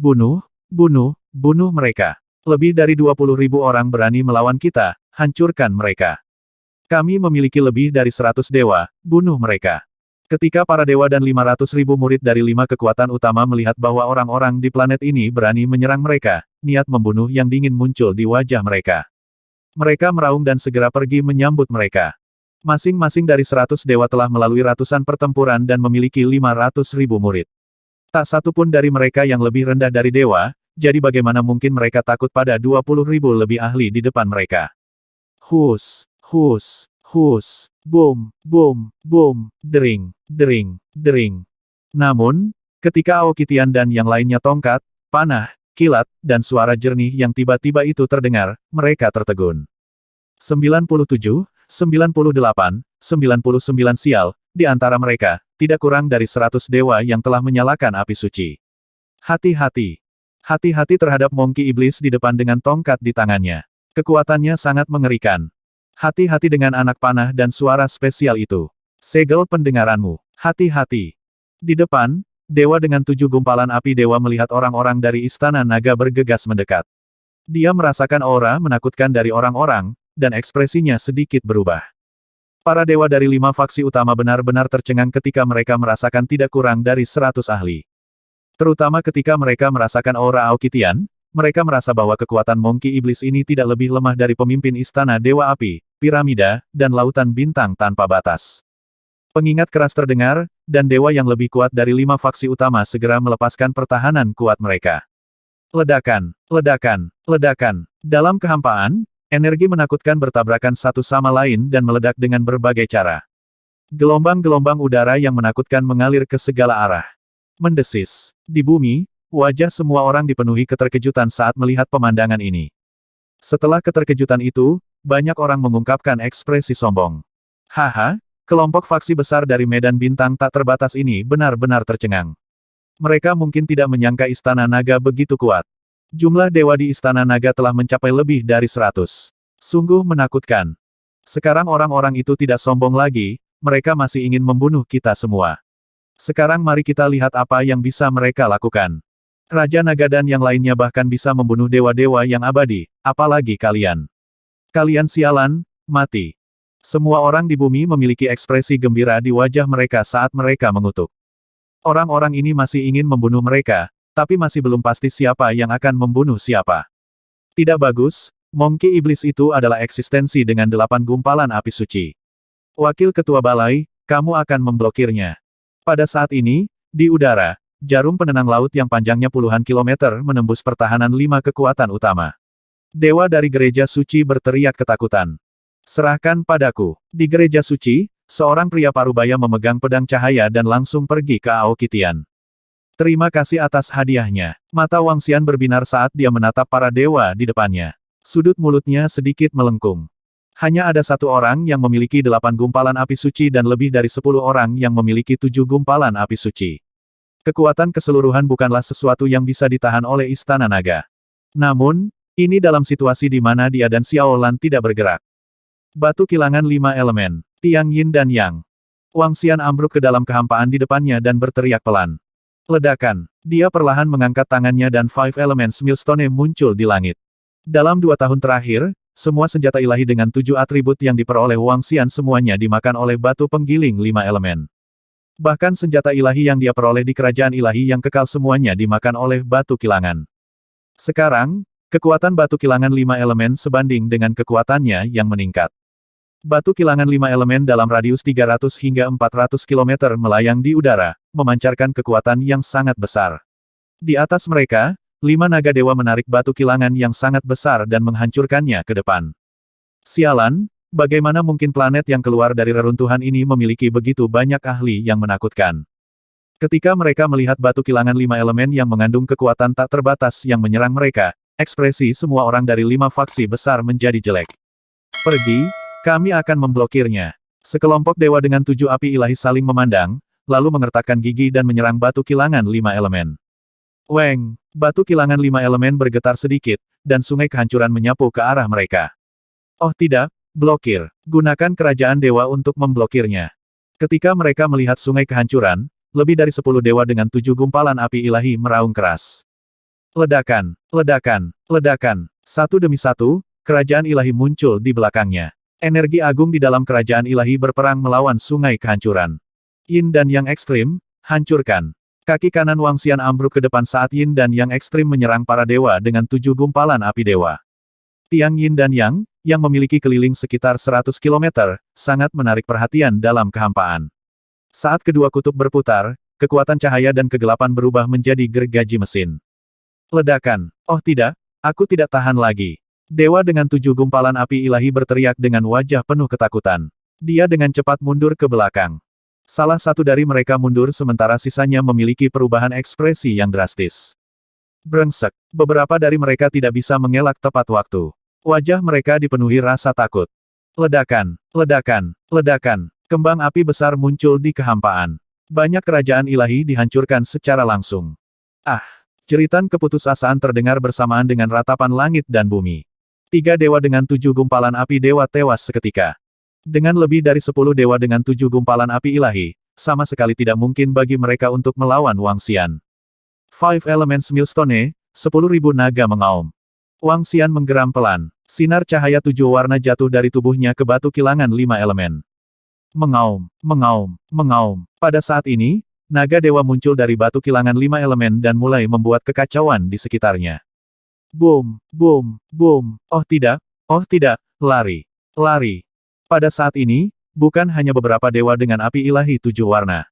Bunuh, bunuh, bunuh mereka. Lebih dari 20.000 orang berani melawan kita, hancurkan mereka. Kami memiliki lebih dari 100 dewa, bunuh mereka. Ketika para dewa dan 500.000 murid dari 5 kekuatan utama melihat bahwa orang-orang di planet ini berani menyerang mereka, niat membunuh yang dingin muncul di wajah mereka. Mereka meraung dan segera pergi menyambut mereka. Masing-masing dari 100 dewa telah melalui ratusan pertempuran dan memiliki 500.000 murid. Tak satu pun dari mereka yang lebih rendah dari dewa, jadi bagaimana mungkin mereka takut pada 20.000 lebih ahli di depan mereka. Hus, hus, hus, boom, boom, boom, dering, dering, dering. Namun, ketika Aokitian dan yang lainnya tongkat, panah, kilat, dan suara jernih yang tiba-tiba itu terdengar, mereka tertegun. 97, 98, 99 sial, di antara mereka, tidak kurang dari 100 dewa yang telah menyalakan api suci. Hati-hati. Hati-hati terhadap Monkey Iblis di depan dengan tongkat di tangannya. Kekuatannya sangat mengerikan. Hati-hati dengan anak panah dan suara spesial itu. Segel pendengaranmu. Hati-hati. Di depan, dewa dengan 7 gumpalan api dewa melihat orang-orang dari Istana Naga bergegas mendekat. Dia merasakan aura menakutkan dari orang-orang, dan ekspresinya sedikit berubah. Para dewa dari 5 faksi utama benar-benar tercengang ketika mereka merasakan tidak kurang dari 100 ahli. Terutama ketika mereka merasakan aura Aokitian, mereka merasa bahwa kekuatan Monkey Iblis ini tidak lebih lemah dari pemimpin Istana Dewa Api, Piramida, dan Lautan Bintang tanpa batas. Pengingat keras terdengar, dan dewa yang lebih kuat dari 5 faksi utama segera melepaskan pertahanan kuat mereka. Ledakan, ledakan, ledakan. Dalam kehampaan, energi menakutkan bertabrakan satu sama lain dan meledak dengan berbagai cara. Gelombang-gelombang udara yang menakutkan mengalir ke segala arah. Mendesis. Di bumi, wajah semua orang dipenuhi keterkejutan saat melihat pemandangan ini. Setelah keterkejutan itu, banyak orang mengungkapkan ekspresi sombong. Haha, kelompok faksi besar dari medan bintang tak terbatas ini benar-benar tercengang. Mereka mungkin tidak menyangka Istana Naga begitu kuat. Jumlah dewa di Istana Naga telah mencapai lebih dari 100. Sungguh menakutkan. Sekarang orang-orang itu tidak sombong lagi, mereka masih ingin membunuh kita semua. Sekarang mari kita lihat apa yang bisa mereka lakukan. Raja Naga dan yang lainnya bahkan bisa membunuh dewa-dewa yang abadi, apalagi kalian. Kalian sialan, mati. Semua orang di bumi memiliki ekspresi gembira di wajah mereka saat mereka mengutuk. Orang-orang ini masih ingin membunuh mereka, tapi masih belum pasti siapa yang akan membunuh siapa. Tidak bagus, Monkey Iblis itu adalah eksistensi dengan 8 gumpalan api suci. Wakil Ketua Balai, kamu akan memblokirnya. Pada saat ini, di udara, jarum penenang laut yang panjangnya puluhan kilometer menembus pertahanan 5 kekuatan utama. Dewa dari gereja suci berteriak ketakutan. Serahkan padaku. Di gereja suci, seorang pria parubaya memegang pedang cahaya dan langsung pergi ke Aokitian. Terima kasih atas hadiahnya. Mata Wang Xian berbinar saat dia menatap para dewa di depannya. Sudut mulutnya sedikit melengkung. Hanya ada satu orang yang memiliki 8 gumpalan api suci dan lebih dari 10 orang yang memiliki 7 gumpalan api suci. Kekuatan keseluruhan bukanlah sesuatu yang bisa ditahan oleh Istana Naga. Namun, ini dalam situasi di mana dia dan Xiao Lan tidak bergerak. Batu kilangan 5 elemen, Tiang Yin dan Yang. Wang Xian ambruk ke dalam kehampaan di depannya dan berteriak pelan. Ledakan. Dia perlahan mengangkat tangannya dan Five Elements Millstone muncul di langit. Dalam 2 tahun terakhir, semua senjata ilahi dengan 7 atribut yang diperoleh Wang Xian semuanya dimakan oleh batu penggiling 5 elemen. Bahkan senjata ilahi yang dia peroleh di kerajaan ilahi yang kekal semuanya dimakan oleh batu kilangan. Sekarang, kekuatan batu kilangan 5 elemen sebanding dengan kekuatannya yang meningkat. Batu kilangan 5 elemen dalam radius 300 hingga 400 km melayang di udara, memancarkan kekuatan yang sangat besar. Di atas mereka, 5 naga dewa menarik batu kilangan yang sangat besar dan menghancurkannya ke depan. Sialan, bagaimana mungkin planet yang keluar dari reruntuhan ini memiliki begitu banyak ahli yang menakutkan? Ketika mereka melihat batu kilangan 5 elemen yang mengandung kekuatan tak terbatas yang menyerang mereka, ekspresi semua orang dari 5 faksi besar menjadi jelek. Pergi, kami akan memblokirnya. Sekelompok dewa dengan 7 api ilahi saling memandang, lalu mengertakkan gigi dan menyerang batu kilangan 5 elemen. Weng, batu kilangan 5 elemen bergetar sedikit, dan sungai kehancuran menyapu ke arah mereka. Oh tidak, blokir. Gunakan kerajaan dewa untuk memblokirnya. Ketika mereka melihat sungai kehancuran, lebih dari 10 dewa dengan 7 gumpalan api ilahi meraung keras. Ledakan, ledakan, ledakan. Satu demi satu, kerajaan ilahi muncul di belakangnya. Energi agung di dalam kerajaan ilahi berperang melawan sungai kehancuran. Yin dan Yang ekstrim, hancurkan. Kaki kanan Wang Xian ambruk ke depan saat Yin dan Yang ekstrim menyerang para dewa dengan 7 gumpalan api dewa. Tiang Yin dan Yang, yang memiliki keliling sekitar 100 km, sangat menarik perhatian dalam kehampaan. Saat kedua kutub berputar, kekuatan cahaya dan kegelapan berubah menjadi gergaji mesin. Ledakan. Oh tidak, aku tidak tahan lagi. Dewa dengan 7 gumpalan api ilahi berteriak dengan wajah penuh ketakutan. Dia dengan cepat mundur ke belakang. Salah satu dari mereka mundur sementara sisanya memiliki perubahan ekspresi yang drastis. Brengsek. Beberapa dari mereka tidak bisa mengelak tepat waktu. Wajah mereka dipenuhi rasa takut. Ledakan, ledakan, ledakan. Kembang api besar muncul di kehampaan. Banyak kerajaan ilahi dihancurkan secara langsung. Ah! Jeritan keputusasaan terdengar bersamaan dengan ratapan langit dan bumi. 3 dewa dengan 7 gumpalan api dewa tewas seketika. Dengan lebih dari 10 dewa dengan 7 gumpalan api ilahi, sama sekali tidak mungkin bagi mereka untuk melawan Wang Xian. 5 Elements Millstone, 10.000 naga mengaum. Wang Xian menggeram pelan. Sinar cahaya 7 warna jatuh dari tubuhnya ke batu kilangan 5 elemen. Mengaum, mengaum, mengaum. Pada saat ini, naga dewa muncul dari batu kilangan 5 elemen dan mulai membuat kekacauan di sekitarnya. Boom, boom, boom. Oh tidak, lari, lari. Pada saat ini, bukan hanya beberapa dewa dengan api ilahi 7 warna.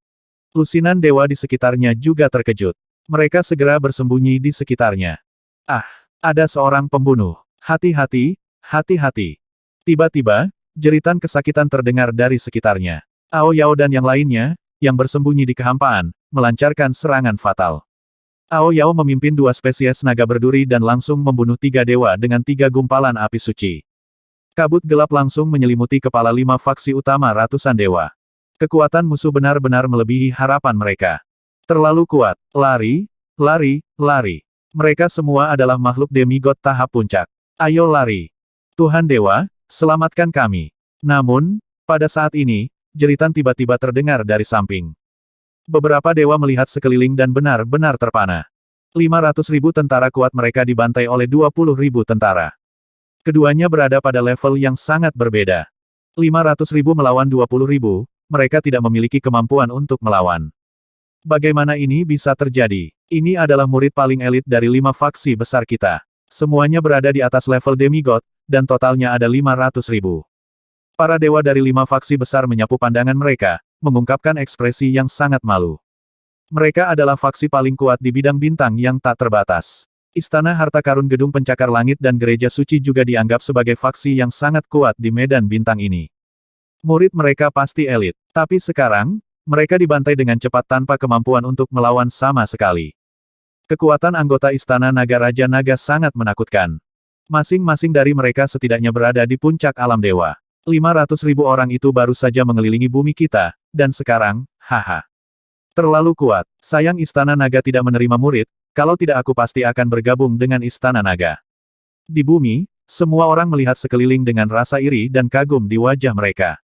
Lusinan dewa di sekitarnya juga terkejut. Mereka segera bersembunyi di sekitarnya. Ah, ada seorang pembunuh. Hati-hati, hati-hati. Tiba-tiba, jeritan kesakitan terdengar dari sekitarnya. Ao Yao dan yang lainnya, yang bersembunyi di kehampaan, melancarkan serangan fatal. Ao Yao memimpin 2 spesies naga berduri dan langsung membunuh 3 dewa dengan 3 gumpalan api suci. Kabut gelap langsung menyelimuti kepala 5 faksi utama ratusan dewa. Kekuatan musuh benar-benar melebihi harapan mereka. Terlalu kuat. Lari, lari, lari. Mereka semua adalah makhluk demigod tahap puncak. Ayo lari. Tuhan Dewa, selamatkan kami. Namun, pada saat ini, jeritan tiba-tiba terdengar dari samping. Beberapa dewa melihat sekeliling dan benar-benar terpana. 500.000 tentara kuat mereka dibantai oleh 20.000 tentara. Keduanya berada pada level yang sangat berbeda. 500.000 melawan 20.000, mereka tidak memiliki kemampuan untuk melawan. Bagaimana ini bisa terjadi? Ini adalah murid paling elit dari 5 faksi besar kita. Semuanya berada di atas level demigod, dan totalnya ada 500.000. Para dewa dari 5 faksi besar menyapu pandangan mereka, mengungkapkan ekspresi yang sangat malu. Mereka adalah faksi paling kuat di bidang bintang yang tak terbatas. Istana Harta Karun Gedung Pencakar Langit dan Gereja Suci juga dianggap sebagai faksi yang sangat kuat di medan bintang ini. Murid mereka pasti elit. Tapi sekarang, mereka dibantai dengan cepat tanpa kemampuan untuk melawan sama sekali. Kekuatan anggota Istana Naga Raja Naga sangat menakutkan. Masing-masing dari mereka setidaknya berada di puncak alam dewa. 500.000 orang itu baru saja mengelilingi bumi kita, dan sekarang, haha. Terlalu kuat. Sayang Istana Naga tidak menerima murid, kalau tidak aku pasti akan bergabung dengan Istana Naga. Di bumi, semua orang melihat sekeliling dengan rasa iri dan kagum di wajah mereka.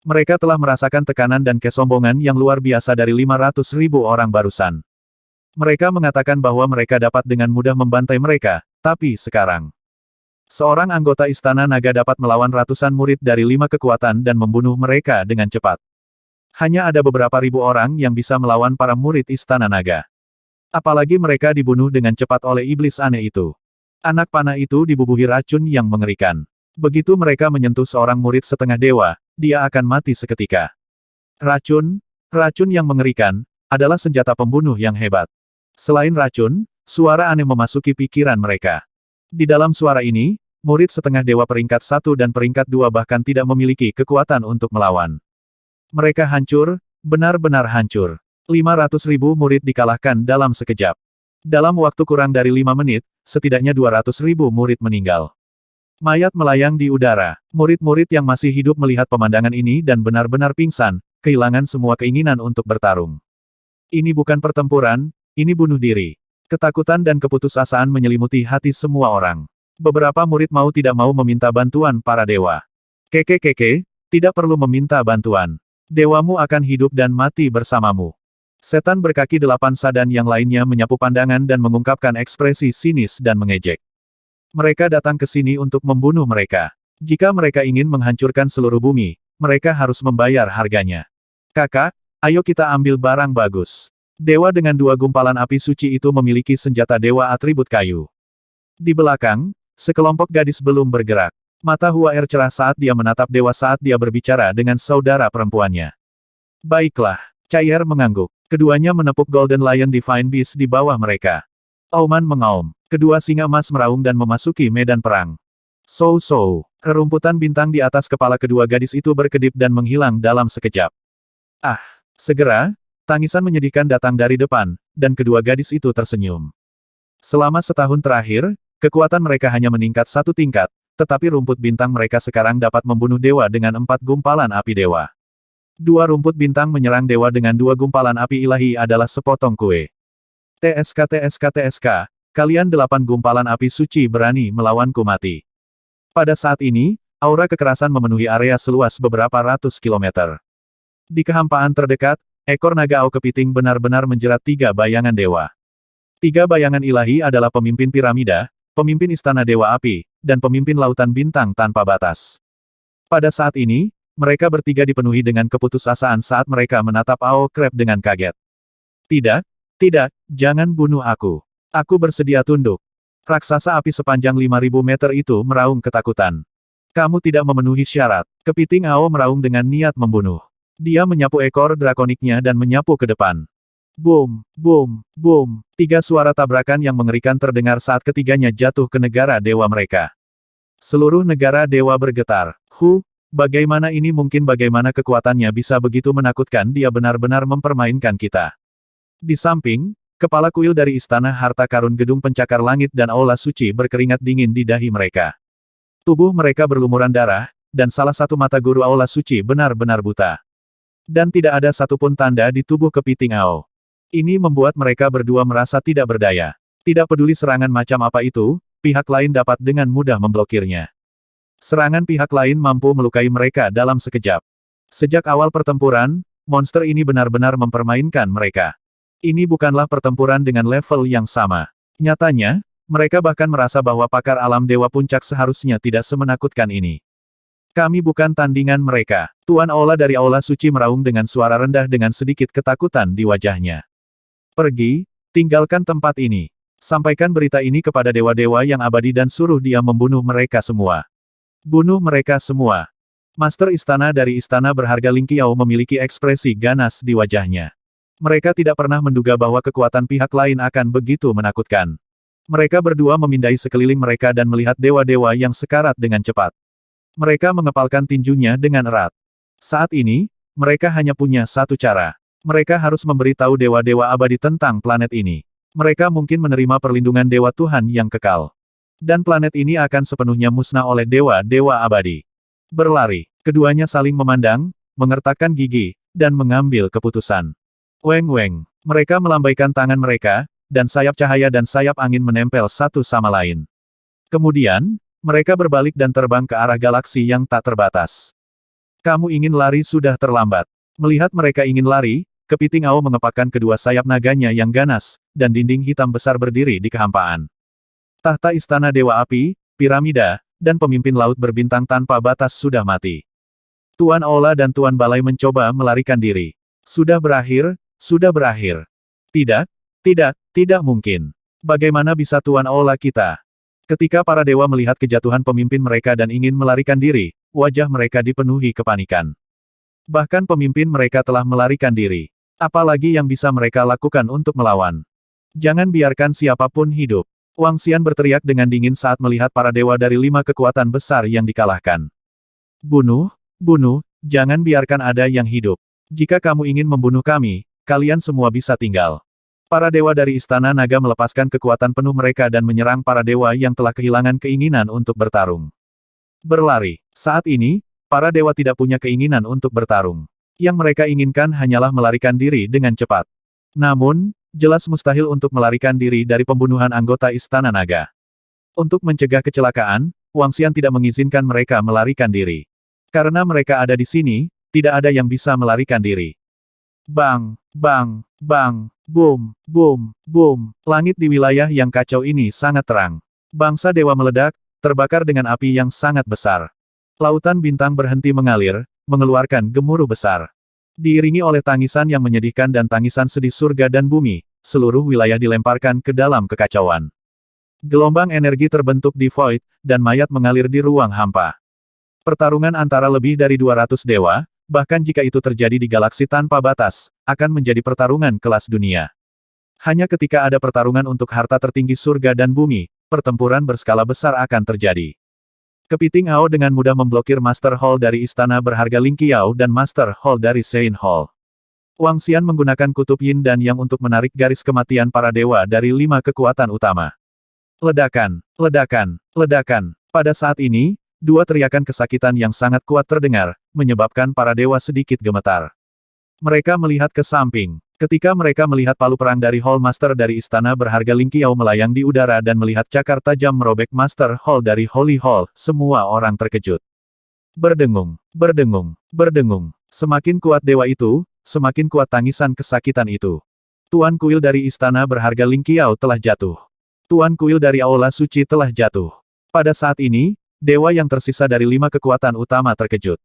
Mereka telah merasakan tekanan dan kesombongan yang luar biasa dari 500.000 orang barusan. Mereka mengatakan bahwa mereka dapat dengan mudah membantai mereka, tapi sekarang, seorang anggota Istana Naga dapat melawan ratusan murid dari 5 kekuatan dan membunuh mereka dengan cepat. Hanya ada beberapa ribu orang yang bisa melawan para murid Istana Naga. Apalagi mereka dibunuh dengan cepat oleh iblis aneh itu. Anak panah itu dibubuhi racun yang mengerikan. Begitu mereka menyentuh seorang murid setengah dewa, dia akan mati seketika. Racun yang mengerikan, adalah senjata pembunuh yang hebat. Selain racun, suara aneh memasuki pikiran mereka. Di dalam suara ini, murid setengah dewa peringkat 1 dan peringkat 2 bahkan tidak memiliki kekuatan untuk melawan. Mereka hancur, benar-benar hancur. 500.000 murid dikalahkan dalam sekejap. Dalam waktu kurang dari 5 menit, setidaknya 200.000 murid meninggal. Mayat melayang di udara. Murid-murid yang masih hidup melihat pemandangan ini dan benar-benar pingsan, kehilangan semua keinginan untuk bertarung. Ini bukan pertempuran, ini bunuh diri. Ketakutan dan keputusasaan menyelimuti hati semua orang. Beberapa murid mau tidak mau meminta bantuan para dewa. Keke, tidak perlu meminta bantuan. Dewamu akan hidup dan mati bersamamu. Setan berkaki 8 dan yang lainnya menyapu pandangan dan mengungkapkan ekspresi sinis dan mengejek. Mereka datang ke sini untuk membunuh mereka. Jika mereka ingin menghancurkan seluruh bumi, mereka harus membayar harganya. Kakak, ayo kita ambil barang bagus. Dewa dengan 2 gumpalan api suci itu memiliki senjata dewa atribut kayu. Di belakang, sekelompok gadis belum bergerak. Mata Huaer cerah saat dia menatap dewa saat dia berbicara dengan saudara perempuannya. Baiklah, Chaier mengangguk. Keduanya menepuk Golden Lion Divine Beast di bawah mereka. Auman mengaum. Kedua singa emas meraung dan memasuki medan perang. Sow-sow. Rerumputan bintang di atas kepala kedua gadis itu berkedip dan menghilang dalam sekejap. Ah! Segera, tangisan menyedihkan datang dari depan, dan kedua gadis itu tersenyum. Selama setahun terakhir, kekuatan mereka hanya meningkat 1 tingkat, tetapi rumput bintang mereka sekarang dapat membunuh dewa dengan 4 gumpalan api dewa. 2 rumput bintang menyerang dewa dengan 2 gumpalan api ilahi adalah sepotong kue. TSK, kalian 8 gumpalan api suci berani melawanku mati. Pada saat ini, aura kekerasan memenuhi area seluas beberapa ratus kilometer. Di kehampaan terdekat, ekor naga Ao kepiting benar-benar menjerat 3 bayangan dewa. 3 bayangan ilahi adalah pemimpin piramida, pemimpin istana dewa api, dan pemimpin lautan bintang tanpa batas. Pada saat ini, mereka bertiga dipenuhi dengan keputusasaan saat mereka menatap Ao Crab dengan kaget. Tidak, jangan bunuh aku. Aku bersedia tunduk. Raksasa api sepanjang 5.000 meter itu meraung ketakutan. Kamu tidak memenuhi syarat. Kepiting Ao meraung dengan niat membunuh. Dia menyapu ekor drakoniknya dan menyapu ke depan. Boom, boom, boom. 3 suara tabrakan yang mengerikan terdengar saat ketiganya jatuh ke negara dewa mereka. Seluruh negara dewa bergetar. Bagaimana ini mungkin, bagaimana kekuatannya bisa begitu menakutkan, dia benar-benar mempermainkan kita. Di samping, kepala kuil dari istana harta karun gedung pencakar langit dan aula suci berkeringat dingin di dahi mereka. Tubuh mereka berlumuran darah, dan salah satu mata guru aula suci benar-benar buta. Dan tidak ada satupun tanda di tubuh kepiting Ao. Ini membuat mereka berdua merasa tidak berdaya. Tidak peduli serangan macam apa itu, pihak lain dapat dengan mudah memblokirnya. Serangan pihak lain mampu melukai mereka dalam sekejap. Sejak awal pertempuran, monster ini benar-benar mempermainkan mereka. Ini bukanlah pertempuran dengan level yang sama. Nyatanya, mereka bahkan merasa bahwa pakar alam dewa puncak seharusnya tidak semenakutkan ini. Kami bukan tandingan mereka. Tuan Aula dari Aula Suci meraung dengan suara rendah dengan sedikit ketakutan di wajahnya. Pergi, tinggalkan tempat ini. Sampaikan berita ini kepada dewa-dewa yang abadi dan suruh dia membunuh mereka semua. Bunuh mereka semua. Master istana dari istana berharga Ling Qiao memiliki ekspresi ganas di wajahnya. Mereka tidak pernah menduga bahwa kekuatan pihak lain akan begitu menakutkan. Mereka berdua memindai sekeliling mereka dan melihat dewa-dewa yang sekarat dengan cepat. Mereka mengepalkan tinjunya dengan erat. Saat ini, mereka hanya punya satu cara. Mereka harus memberitahu dewa-dewa abadi tentang planet ini. Mereka mungkin menerima perlindungan dewa Tuhan yang kekal. Dan planet ini akan sepenuhnya musnah oleh dewa-dewa abadi. Berlari, keduanya saling memandang, mengertakkan gigi, dan mengambil keputusan. Weng-weng, mereka melambaikan tangan mereka, dan sayap cahaya dan sayap angin menempel satu sama lain. Kemudian, mereka berbalik dan terbang ke arah galaksi yang tak terbatas. Kamu ingin lari sudah terlambat. Melihat mereka ingin lari, kepiting Ao mengepakkan kedua sayap naganya yang ganas, dan dinding hitam besar berdiri di kehampaan. Tahta istana Dewa Api, piramida, dan pemimpin laut berbintang tanpa batas sudah mati. Tuan Aula dan Tuan Balai mencoba melarikan diri. Sudah berakhir, sudah berakhir. Tidak mungkin. Bagaimana bisa Tuan Aula kita? Ketika para dewa melihat kejatuhan pemimpin mereka dan ingin melarikan diri, wajah mereka dipenuhi kepanikan. Bahkan pemimpin mereka telah melarikan diri. Apalagi yang bisa mereka lakukan untuk melawan? Jangan biarkan siapapun hidup. Wang Xian berteriak dengan dingin saat melihat para dewa dari 5 kekuatan besar yang dikalahkan. Bunuh, jangan biarkan ada yang hidup. Jika kamu ingin membunuh kami, kalian semua bisa tinggal. Para dewa dari Istana Naga melepaskan kekuatan penuh mereka dan menyerang para dewa yang telah kehilangan keinginan untuk bertarung. Berlari. Saat ini, para dewa tidak punya keinginan untuk bertarung. Yang mereka inginkan hanyalah melarikan diri dengan cepat. Namun, jelas mustahil untuk melarikan diri dari pembunuhan anggota Istana Naga. Untuk mencegah kecelakaan, Wang Xian tidak mengizinkan mereka melarikan diri. Karena mereka ada di sini, tidak ada yang bisa melarikan diri. Bang! Bang! Boom! Boom! Boom! Langit di wilayah yang kacau ini sangat terang. Bangsa dewa meledak, terbakar dengan api yang sangat besar. Lautan bintang berhenti mengalir, mengeluarkan gemuruh besar. Diiringi oleh tangisan yang menyedihkan dan tangisan sedih surga dan bumi, seluruh wilayah dilemparkan ke dalam kekacauan. Gelombang energi terbentuk di Void, dan mayat mengalir di ruang hampa. Pertarungan antara lebih dari 200 dewa, bahkan jika itu terjadi di galaksi tanpa batas, akan menjadi pertarungan kelas dunia. Hanya ketika ada pertarungan untuk harta tertinggi surga dan bumi, pertempuran berskala besar akan terjadi. Kepiting Ao dengan mudah memblokir Master Hall dari istana berharga Ling Qiao dan Master Hall dari Sein Hall. Wang Xian menggunakan kutub Yin dan Yang untuk menarik garis kematian para dewa dari 5 kekuatan utama. Ledakan, ledakan, ledakan. Pada saat ini, dua teriakan kesakitan yang sangat kuat terdengar, menyebabkan para dewa sedikit gemetar. Mereka melihat ke samping. Ketika mereka melihat palu perang dari Hall Master dari istana berharga Ling Qiao melayang di udara dan melihat cakar tajam merobek Master Hall dari Holy Hall, semua orang terkejut. Berdengung, berdengung, berdengung. Semakin kuat dewa itu, semakin kuat tangisan kesakitan itu. Tuan Kuil dari istana berharga Ling Qiao telah jatuh. Tuan Kuil dari Aula Suci telah jatuh. Pada saat ini, dewa yang tersisa dari 5 kekuatan utama terkejut.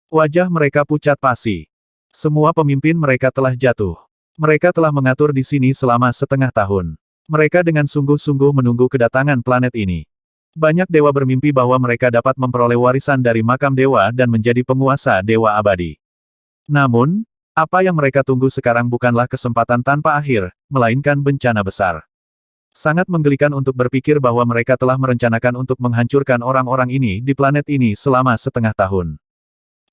Wajah mereka pucat pasi. Semua pemimpin mereka telah jatuh. Mereka telah mengatur di sini selama setengah tahun. Mereka dengan sungguh-sungguh menunggu kedatangan planet ini. Banyak dewa bermimpi bahwa mereka dapat memperoleh warisan dari makam dewa dan menjadi penguasa dewa abadi. Namun, apa yang mereka tunggu sekarang bukanlah kesempatan tanpa akhir, melainkan bencana besar. Sangat menggelikan untuk berpikir bahwa mereka telah merencanakan untuk menghancurkan orang-orang ini di planet ini selama setengah tahun.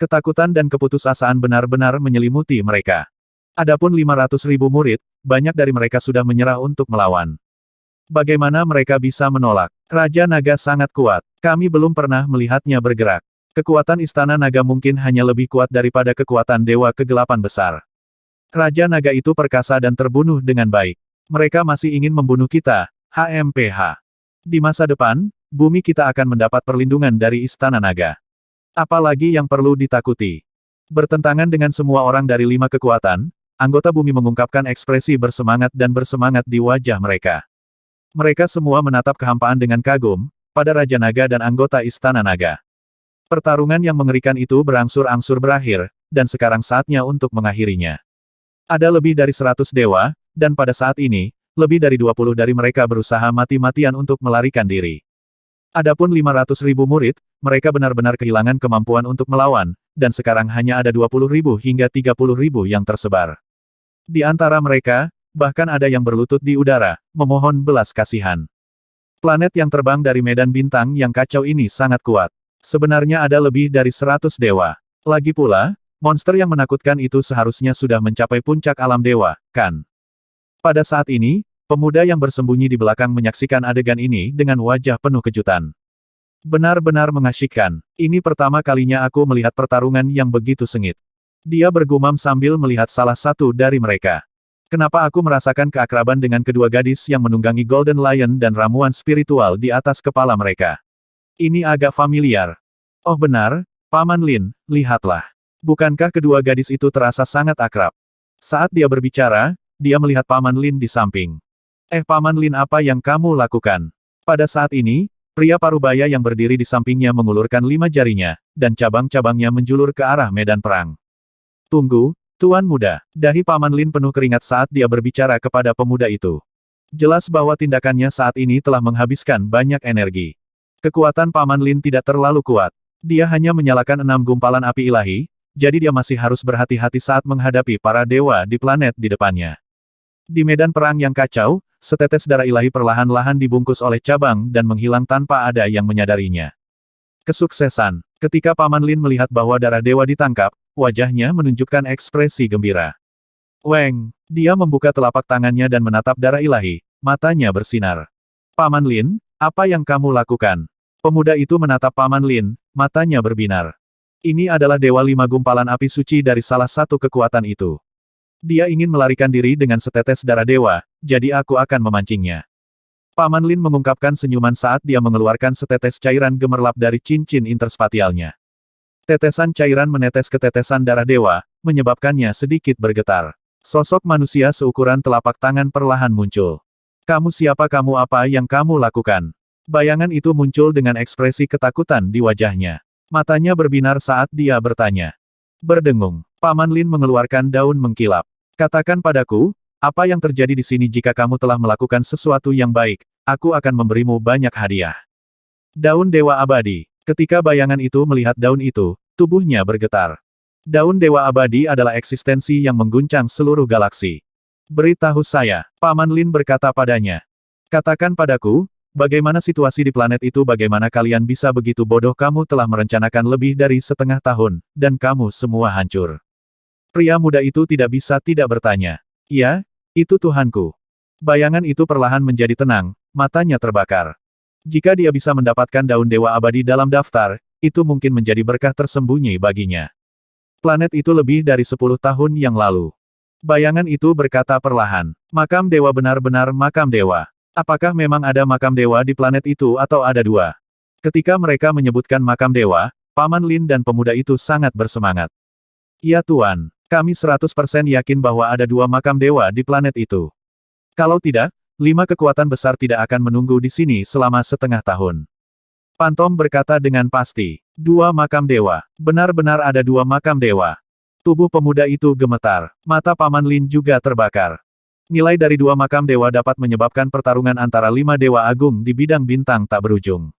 Ketakutan dan keputusasaan benar-benar menyelimuti mereka. Adapun 500.000 murid, banyak dari mereka sudah menyerah untuk melawan. Bagaimana mereka bisa menolak? Raja Naga sangat kuat. Kami belum pernah melihatnya bergerak. Kekuatan Istana Naga mungkin hanya lebih kuat daripada kekuatan Dewa Kegelapan Besar. Raja Naga itu perkasa dan terbunuh dengan baik. Mereka masih ingin membunuh kita, HMPH. Di masa depan, bumi kita akan mendapat perlindungan dari Istana Naga. Apalagi yang perlu ditakuti? Bertentangan dengan semua orang dari 5 kekuatan, anggota bumi mengungkapkan ekspresi bersemangat dan bersemangat di wajah mereka. Mereka semua menatap kehampaan dengan kagum, pada Raja Naga dan anggota Istana Naga. Pertarungan yang mengerikan itu berangsur-angsur berakhir, dan sekarang saatnya untuk mengakhirinya. Ada lebih dari 100 dewa, dan pada saat ini, lebih dari 20 dari mereka berusaha mati-matian untuk melarikan diri. Adapun 500.000 murid, mereka benar-benar kehilangan kemampuan untuk melawan, dan sekarang hanya ada 20.000 hingga 30.000 yang tersebar. Di antara mereka, bahkan ada yang berlutut di udara, memohon belas kasihan. Planet yang terbang dari medan bintang yang kacau ini sangat kuat. Sebenarnya ada lebih dari 100 dewa. Lagi pula, monster yang menakutkan itu seharusnya sudah mencapai puncak alam dewa, kan? Pada saat ini, pemuda yang bersembunyi di belakang menyaksikan adegan ini dengan wajah penuh kejutan. Benar-benar mengasyikkan. Ini pertama kalinya aku melihat pertarungan yang begitu sengit. Dia bergumam sambil melihat salah satu dari mereka. Kenapa aku merasakan keakraban dengan kedua gadis yang menunggangi Golden Lion dan ramuan spiritual di atas kepala mereka? Ini agak familiar. Oh benar, Paman Lin, lihatlah. Bukankah kedua gadis itu terasa sangat akrab? Saat dia berbicara, dia melihat Paman Lin di samping. Paman Lin, apa yang kamu lakukan? Pada saat ini, pria parubaya yang berdiri di sampingnya mengulurkan 5 jarinya, dan cabang-cabangnya menjulur ke arah medan perang. Tunggu, Tuan Muda. Dahi Paman Lin penuh keringat saat dia berbicara kepada pemuda itu. Jelas bahwa tindakannya saat ini telah menghabiskan banyak energi. Kekuatan Paman Lin tidak terlalu kuat. Dia hanya menyalakan 6 gumpalan api ilahi, jadi dia masih harus berhati-hati saat menghadapi para dewa di planet di depannya. Di medan perang yang kacau, setetes darah ilahi perlahan-lahan dibungkus oleh cabang dan menghilang tanpa ada yang menyadarinya. Kesuksesan. Ketika Paman Lin melihat bahwa darah dewa ditangkap, wajahnya menunjukkan ekspresi gembira. Weng, dia membuka telapak tangannya dan menatap darah ilahi, matanya bersinar. Paman Lin, apa yang kamu lakukan? Pemuda itu menatap Paman Lin, matanya berbinar. Ini adalah Dewa 5 gumpalan api suci dari salah satu kekuatan itu. Dia ingin melarikan diri dengan setetes darah dewa, jadi aku akan memancingnya. Paman Lin mengungkapkan senyuman saat dia mengeluarkan setetes cairan gemerlap dari cincin interspatialnya. Tetesan cairan menetes ke tetesan darah dewa, menyebabkannya sedikit bergetar. Sosok manusia seukuran telapak tangan perlahan muncul. Kamu siapa, kamu apa yang kamu lakukan? Bayangan itu muncul dengan ekspresi ketakutan di wajahnya. Matanya berbinar saat dia bertanya. Berdengung, Paman Lin mengeluarkan daun mengkilap. Katakan padaku, apa yang terjadi di sini? Jika kamu telah melakukan sesuatu yang baik, aku akan memberimu banyak hadiah. Daun Dewa Abadi. Ketika bayangan itu melihat daun itu, tubuhnya bergetar. Daun Dewa Abadi adalah eksistensi yang mengguncang seluruh galaksi. Beritahu saya, Paman Lin berkata padanya. Katakan padaku, bagaimana situasi di planet itu? Bagaimana kalian bisa begitu bodoh? Kamu telah merencanakan lebih dari setengah tahun, dan kamu semua hancur. Pria muda itu tidak bisa tidak bertanya. Ya, itu Tuhanku. Bayangan itu perlahan menjadi tenang, matanya terbakar. Jika dia bisa mendapatkan daun Dewa Abadi dalam daftar, itu mungkin menjadi berkah tersembunyi baginya. Planet itu lebih dari 10 tahun yang lalu. Bayangan itu berkata perlahan, makam dewa, benar-benar makam dewa. Apakah memang ada makam dewa di planet itu atau ada dua? Ketika mereka menyebutkan makam dewa, Paman Lin dan pemuda itu sangat bersemangat. Ya Tuan, kami 100% yakin bahwa ada dua makam dewa di planet itu. Kalau tidak, 5 kekuatan besar tidak akan menunggu di sini selama setengah tahun. Pantom berkata dengan pasti. 2 makam dewa. Benar-benar ada 2 makam dewa. Tubuh pemuda itu gemetar. Mata Paman Lin juga terbakar. Nilai dari 2 makam dewa dapat menyebabkan pertarungan antara 5 dewa agung di bidang bintang tak berujung.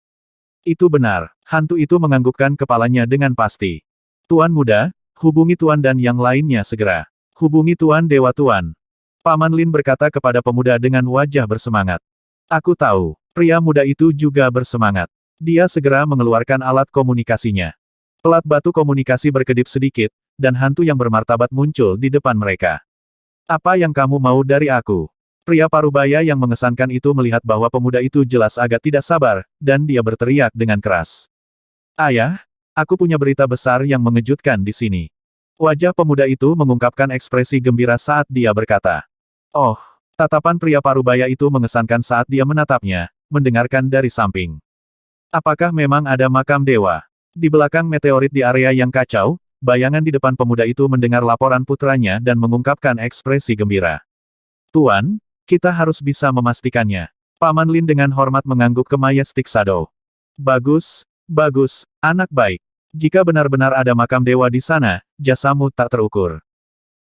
Itu benar. Hantu itu menganggukkan kepalanya dengan pasti. Tuan muda, hubungi Tuan dan yang lainnya segera. Hubungi Tuan Dewa Tuan. Paman Lin berkata kepada pemuda dengan wajah bersemangat. Aku tahu. Pria muda itu juga bersemangat. Dia segera mengeluarkan alat komunikasinya. Pelat batu komunikasi berkedip sedikit, dan hantu yang bermartabat muncul di depan mereka. Apa yang kamu mau dari aku? Pria parubaya yang mengesankan itu melihat bahwa pemuda itu jelas agak tidak sabar, dan dia berteriak dengan keras. Ayah, aku punya berita besar yang mengejutkan di sini. Wajah pemuda itu mengungkapkan ekspresi gembira saat dia berkata. Oh, tatapan pria parubaya itu mengesankan saat dia menatapnya, mendengarkan dari samping. Apakah memang ada makam dewa? Di belakang meteorit di area yang kacau, bayangan di depan pemuda itu mendengar laporan putranya dan mengungkapkan ekspresi gembira. Tuan, kita harus bisa memastikannya. Paman Lin dengan hormat mengangguk ke Majestic Shadow. Bagus, bagus, anak baik. Jika benar-benar ada makam dewa di sana, jasamu tak terukur.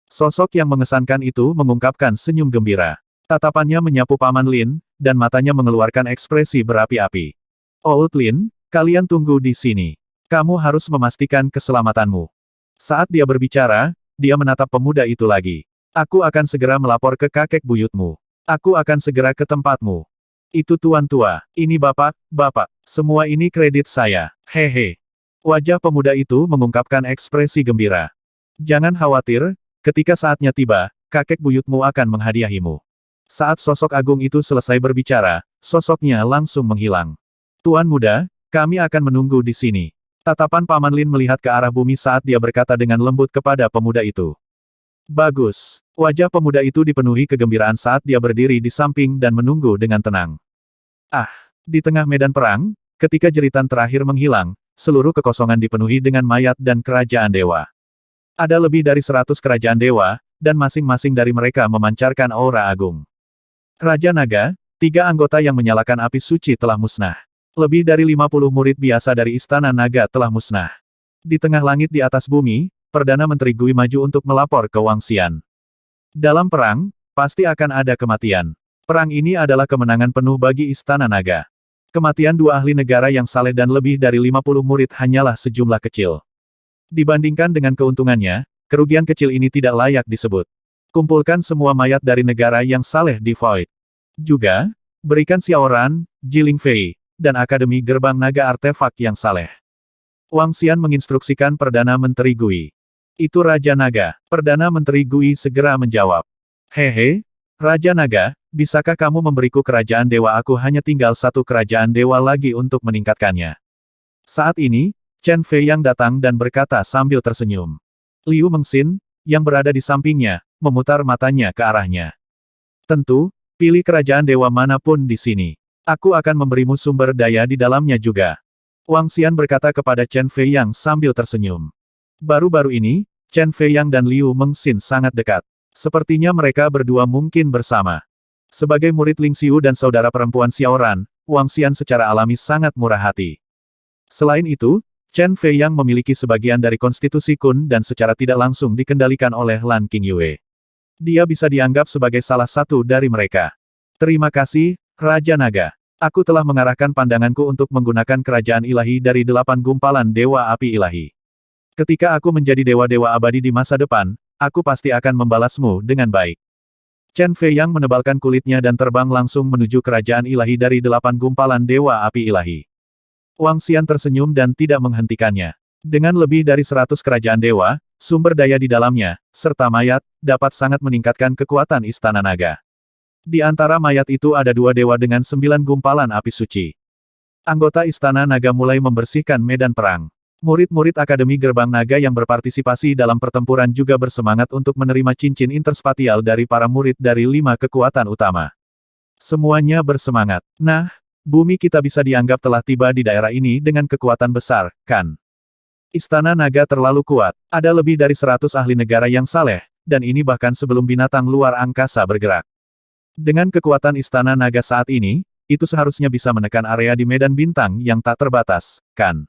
Sosok yang mengesankan itu mengungkapkan senyum gembira. Tatapannya menyapu Paman Lin, dan matanya mengeluarkan ekspresi berapi-api. Old Lin, kalian tunggu di sini. Kamu harus memastikan keselamatanmu. Saat dia berbicara, dia menatap pemuda itu lagi. Aku akan segera melapor ke kakek buyutmu. Aku akan segera ke tempatmu. Itu tuan tua, ini bapak, semua ini kredit saya, hehe. Wajah pemuda itu mengungkapkan ekspresi gembira. Jangan khawatir, ketika saatnya tiba, kakek buyutmu akan menghadiahimu. Saat sosok agung itu selesai berbicara, sosoknya langsung menghilang. Tuan muda, kami akan menunggu di sini. Tatapan Paman Lin melihat ke arah bumi saat dia berkata dengan lembut kepada pemuda itu. Bagus. Wajah pemuda itu dipenuhi kegembiraan saat dia berdiri di samping dan menunggu dengan tenang. Ah, di tengah medan perang, ketika jeritan terakhir menghilang, seluruh kekosongan dipenuhi dengan mayat dan kerajaan dewa. Ada lebih dari 100 kerajaan dewa, dan masing-masing dari mereka memancarkan aura agung. Raja Naga, 3 anggota yang menyalakan api suci telah musnah. Lebih dari 50 murid biasa dari Istana Naga telah musnah. Di tengah langit di atas bumi, Perdana Menteri Gui maju untuk melapor ke Wang Xian. Dalam perang, pasti akan ada kematian. Perang ini adalah kemenangan penuh bagi Istana Naga. Kematian 2 ahli negara yang saleh dan lebih dari 50 murid hanyalah sejumlah kecil. Dibandingkan dengan keuntungannya, kerugian kecil ini tidak layak disebut. Kumpulkan semua mayat dari negara yang saleh di Void. Juga, berikan Xiaoran, Jiling Fei, dan Akademi Gerbang Naga Artefak yang saleh. Wang Xian menginstruksikan Perdana Menteri Gui. Itu Raja Naga. Perdana Menteri Gui segera menjawab. Hehe, Raja Naga, bisakah kamu memberiku kerajaan dewa? Aku hanya tinggal 1 kerajaan dewa lagi untuk meningkatkannya. Saat ini, Chen Fei yang datang dan berkata sambil tersenyum. Liu Mengxin, yang berada di sampingnya, memutar matanya ke arahnya. Tentu, pilih kerajaan dewa manapun di sini. Aku akan memberimu sumber daya di dalamnya juga. Wang Xian berkata kepada Chen Fei yang sambil tersenyum. Baru-baru ini, Chen Fei yang dan Liu Mengxin sangat dekat. Sepertinya mereka berdua mungkin bersama. Sebagai murid Ling Xiu dan saudara perempuan Xiaoran, Wang Xian secara alami sangat murah hati. Selain itu, Chen Fei yang memiliki sebagian dari konstitusi Kun dan secara tidak langsung dikendalikan oleh Lan Qingyue. Dia bisa dianggap sebagai salah satu dari mereka. Terima kasih, Raja Naga. Aku telah mengarahkan pandanganku untuk menggunakan kerajaan ilahi dari 8 gumpalan Dewa Api Ilahi. Ketika aku menjadi dewa-dewa abadi di masa depan, aku pasti akan membalasmu dengan baik. Chen Fei yang menebalkan kulitnya dan terbang langsung menuju kerajaan ilahi dari 8 gumpalan Dewa Api Ilahi. Wang Xian tersenyum dan tidak menghentikannya. Dengan lebih dari 100 kerajaan dewa, sumber daya di dalamnya, serta mayat, dapat sangat meningkatkan kekuatan Istana Naga. Di antara mayat itu ada 2 dewa dengan 9 gumpalan api suci. Anggota Istana Naga mulai membersihkan medan perang. Murid-murid Akademi Gerbang Naga yang berpartisipasi dalam pertempuran juga bersemangat untuk menerima cincin interspatial dari para murid dari 5 kekuatan utama. Semuanya bersemangat. Nah, bumi kita bisa dianggap telah tiba di daerah ini dengan kekuatan besar, kan? Istana Naga terlalu kuat. Ada lebih dari 100 ahli negara yang saleh, dan ini bahkan sebelum binatang luar angkasa bergerak. Dengan kekuatan Istana Naga saat ini, itu seharusnya bisa menekan area di medan bintang yang tak terbatas, kan?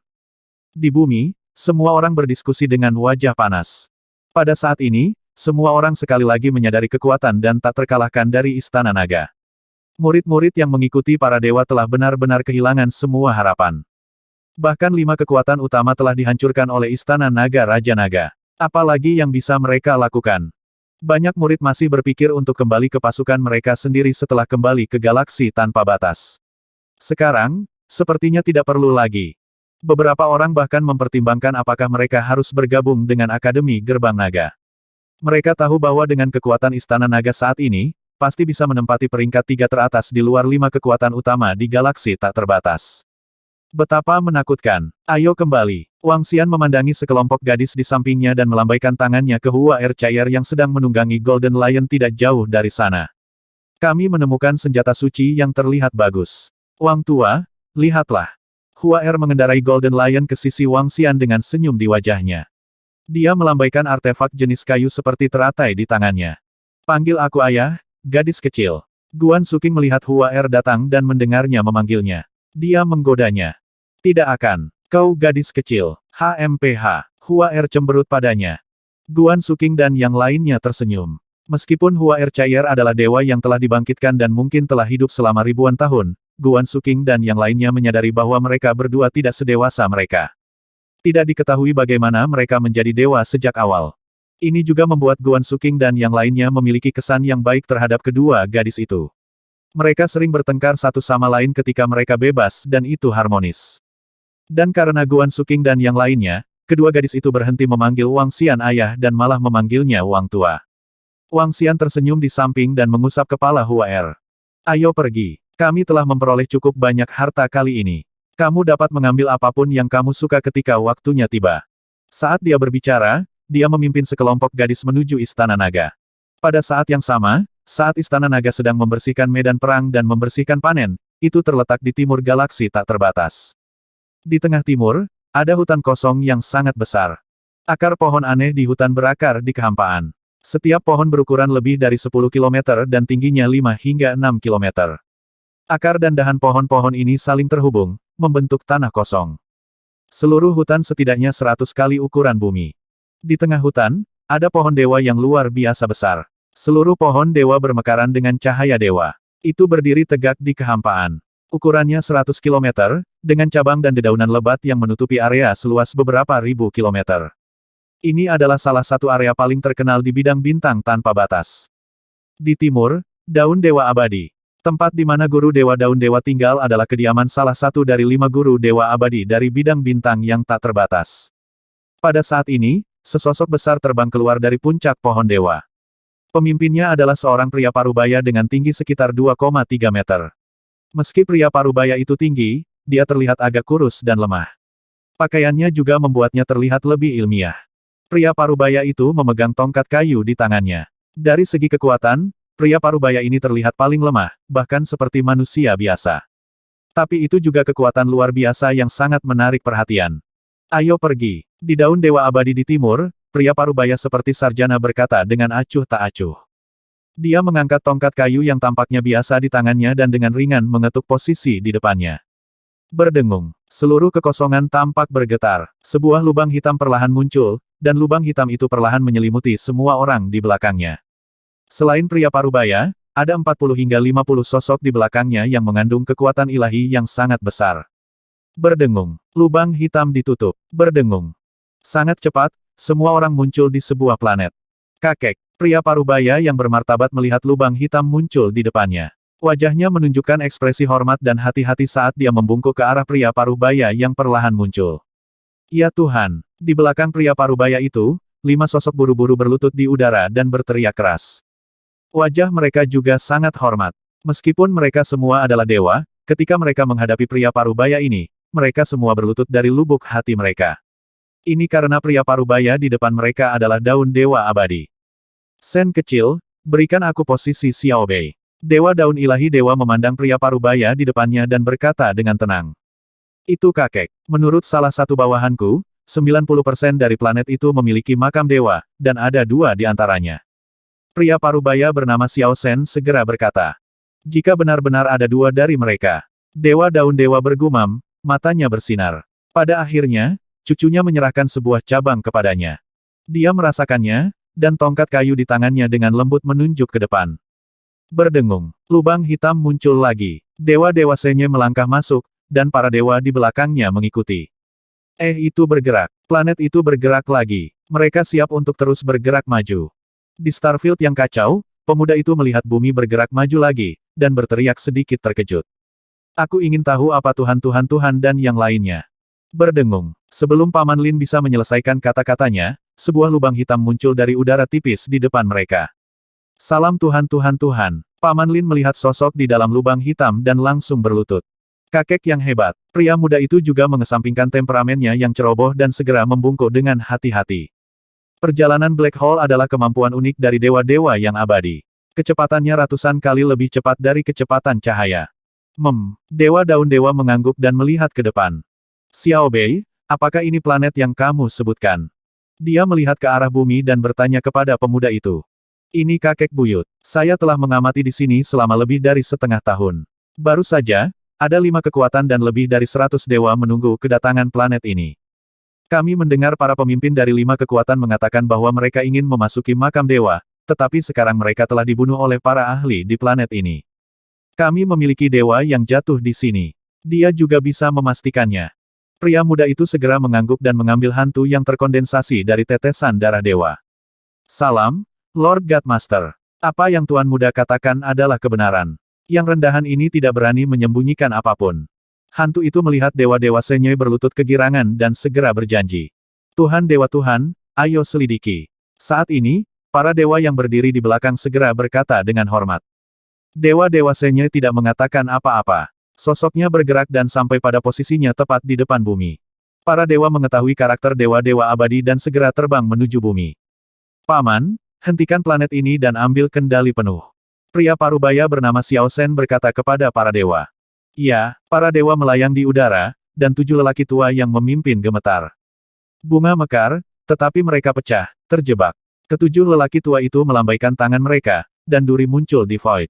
Di bumi, semua orang berdiskusi dengan wajah panas. Pada saat ini, semua orang sekali lagi menyadari kekuatan dan tak terkalahkan dari Istana Naga. Murid-murid yang mengikuti para dewa telah benar-benar kehilangan semua harapan. Bahkan 5 kekuatan utama telah dihancurkan oleh Istana Naga Raja Naga. Apalagi yang bisa mereka lakukan? Banyak murid masih berpikir untuk kembali ke pasukan mereka sendiri setelah kembali ke galaksi tanpa batas. Sekarang, sepertinya tidak perlu lagi. Beberapa orang bahkan mempertimbangkan apakah mereka harus bergabung dengan Akademi Gerbang Naga. Mereka tahu bahwa dengan kekuatan Istana Naga saat ini, pasti bisa menempati peringkat 3 teratas di luar 5 kekuatan utama di galaksi tak terbatas. Betapa menakutkan. Ayo kembali. Wang Xian memandangi sekelompok gadis di sampingnya dan melambaikan tangannya ke Hua Erchair yang sedang menunggangi Golden Lion tidak jauh dari sana. Kami menemukan senjata suci yang terlihat bagus. Wang Tua, lihatlah. Hua Er mengendarai Golden Lion ke sisi Wang Xian dengan senyum di wajahnya. Dia melambaikan artefak jenis kayu seperti teratai di tangannya. Panggil aku ayah, gadis kecil. Guan Suking melihat Hua Er datang dan mendengarnya memanggilnya. Dia menggodanya. Tidak akan. Kau gadis kecil. HMPH. Hua Er cemberut padanya. Guan Suking dan yang lainnya tersenyum. Meskipun Hua Erchair adalah dewa yang telah dibangkitkan dan mungkin telah hidup selama ribuan tahun, Guan Suking dan yang lainnya menyadari bahwa mereka berdua tidak sedewasa mereka. Tidak diketahui bagaimana mereka menjadi dewa sejak awal. Ini juga membuat Guan Suking dan yang lainnya memiliki kesan yang baik terhadap kedua gadis itu. Mereka sering bertengkar satu sama lain ketika mereka bebas dan itu harmonis. Dan karena Guan Suking dan yang lainnya, kedua gadis itu berhenti memanggil Wang Xian ayah dan malah memanggilnya Wang Tua. Wang Xian tersenyum di samping dan mengusap kepala Hua Er. Ayo pergi. Kami telah memperoleh cukup banyak harta kali ini. Kamu dapat mengambil apapun yang kamu suka ketika waktunya tiba. Saat dia berbicara, dia memimpin sekelompok gadis menuju Istana Naga. Pada saat yang sama, saat Istana Naga sedang membersihkan medan perang dan membersihkan panen, itu terletak di timur galaksi tak terbatas. Di tengah timur, ada hutan kosong yang sangat besar. Akar pohon aneh di hutan berakar di kehampaan. Setiap pohon berukuran lebih dari 10 km dan tingginya 5 hingga 6 km. Akar dan dahan pohon-pohon ini saling terhubung, membentuk tanah kosong. Seluruh hutan setidaknya 100 kali ukuran bumi. Di tengah hutan, ada pohon dewa yang luar biasa besar. Seluruh pohon dewa bermekaran dengan cahaya dewa. Itu berdiri tegak di kehampaan. Ukurannya 100 km, dengan cabang dan dedaunan lebat yang menutupi area seluas beberapa ribu kilometer. Ini adalah salah satu area paling terkenal di bidang bintang tanpa batas. Di timur, Daun Dewa Abadi. Tempat di mana guru Dewa Daun Dewa tinggal adalah kediaman salah satu dari 5 guru Dewa Abadi dari bidang bintang yang tak terbatas. Pada saat ini, sesosok besar terbang keluar dari puncak pohon dewa. Pemimpinnya adalah seorang pria parubaya dengan tinggi sekitar 2,3 meter. Meski pria parubaya itu tinggi, dia terlihat agak kurus dan lemah. Pakaiannya juga membuatnya terlihat lebih ilmiah. Pria parubaya itu memegang tongkat kayu di tangannya. Dari segi kekuatan, pria parubaya ini terlihat paling lemah, bahkan seperti manusia biasa. Tapi itu juga kekuatan luar biasa yang sangat menarik perhatian. Ayo pergi. Di Daun Dewa Abadi di timur, pria parubaya seperti sarjana berkata dengan acuh tak acuh. Dia mengangkat tongkat kayu yang tampaknya biasa di tangannya dan dengan ringan mengetuk posisi di depannya. Berdengung. Seluruh kekosongan tampak bergetar. Sebuah lubang hitam perlahan muncul, dan lubang hitam itu perlahan menyelimuti semua orang di belakangnya. Selain pria parubaya, ada 40 hingga 50 sosok di belakangnya yang mengandung kekuatan ilahi yang sangat besar. Berdengung. Lubang hitam ditutup. Berdengung. Sangat cepat, semua orang muncul di sebuah planet. Kakek, pria parubaya yang bermartabat melihat lubang hitam muncul di depannya. Wajahnya menunjukkan ekspresi hormat dan hati-hati saat dia membungkuk ke arah pria parubaya yang perlahan muncul. Ya Tuhan, di belakang pria parubaya itu, 5 sosok buru-buru berlutut di udara dan berteriak keras. Wajah mereka juga sangat hormat. Meskipun mereka semua adalah dewa, ketika mereka menghadapi pria parubaya ini, mereka semua berlutut dari lubuk hati mereka. Ini karena pria parubaya di depan mereka adalah daun dewa abadi. Sen kecil, berikan aku posisi Xiao Bei. Dewa daun ilahi dewa memandang pria parubaya di depannya dan berkata dengan tenang. Itu kakek. Menurut salah satu bawahanku, 90% dari planet itu memiliki makam dewa, dan ada 2 di antaranya. Pria parubaya bernama Xiao Shen segera berkata. Jika benar-benar ada 2 dari mereka. Dewa daun dewa bergumam, matanya bersinar. Pada akhirnya, cucunya menyerahkan sebuah cabang kepadanya. Dia merasakannya, dan tongkat kayu di tangannya dengan lembut menunjuk ke depan. Berdengung. Lubang hitam muncul lagi. Dewa-dewa Senye melangkah masuk, dan para dewa di belakangnya mengikuti. Itu bergerak. Planet itu bergerak lagi. Mereka siap untuk terus bergerak maju. Di Starfield yang kacau, pemuda itu melihat bumi bergerak maju lagi, dan berteriak sedikit terkejut. Aku ingin tahu apa Tuhan dan yang lainnya. Berdengung. Sebelum Paman Lin bisa menyelesaikan kata-katanya, sebuah lubang hitam muncul dari udara tipis di depan mereka. Salam Tuhan. Paman Lin melihat sosok di dalam lubang hitam dan langsung berlutut. Kakek yang hebat. Pria muda itu juga mengesampingkan temperamennya yang ceroboh dan segera membungkuk dengan hati-hati. Perjalanan Black Hole adalah kemampuan unik dari dewa-dewa yang abadi. Kecepatannya ratusan kali lebih cepat dari kecepatan cahaya. Dewa daun dewa mengangguk dan melihat ke depan. Xiao Bei, apakah ini planet yang kamu sebutkan? Dia melihat ke arah bumi dan bertanya kepada pemuda itu. Ini kakek buyut. Saya telah mengamati di sini selama lebih dari setengah tahun. Baru saja, ada 5 kekuatan dan lebih dari 100 dewa menunggu kedatangan planet ini. Kami mendengar para pemimpin dari 5 kekuatan mengatakan bahwa mereka ingin memasuki makam dewa, tetapi sekarang mereka telah dibunuh oleh para ahli di planet ini. Kami memiliki dewa yang jatuh di sini. Dia juga bisa memastikannya. Pria muda itu segera mengangguk dan mengambil hantu yang terkondensasi dari tetesan darah dewa. Salam, Lord Godmaster. Apa yang Tuan Muda katakan adalah kebenaran. Yang rendahan ini tidak berani menyembunyikan apapun. Hantu itu melihat dewa-dewa Senye berlutut kegirangan dan segera berjanji. Tuhan Dewa Tuhan, ayo selidiki. Saat ini, para dewa yang berdiri di belakang segera berkata dengan hormat. Dewa-dewa Senye tidak mengatakan apa-apa. Sosoknya bergerak dan sampai pada posisinya tepat di depan bumi. Para dewa mengetahui karakter dewa-dewa abadi dan segera terbang menuju bumi. Paman, hentikan planet ini dan ambil kendali penuh. Pria parubaya bernama Xiao Shen berkata kepada para dewa. Ya, para dewa melayang di udara, dan 7 lelaki tua yang memimpin gemetar. Bunga mekar, tetapi mereka pecah, terjebak. Ketujuh lelaki tua itu melambaikan tangan mereka, dan duri muncul di void.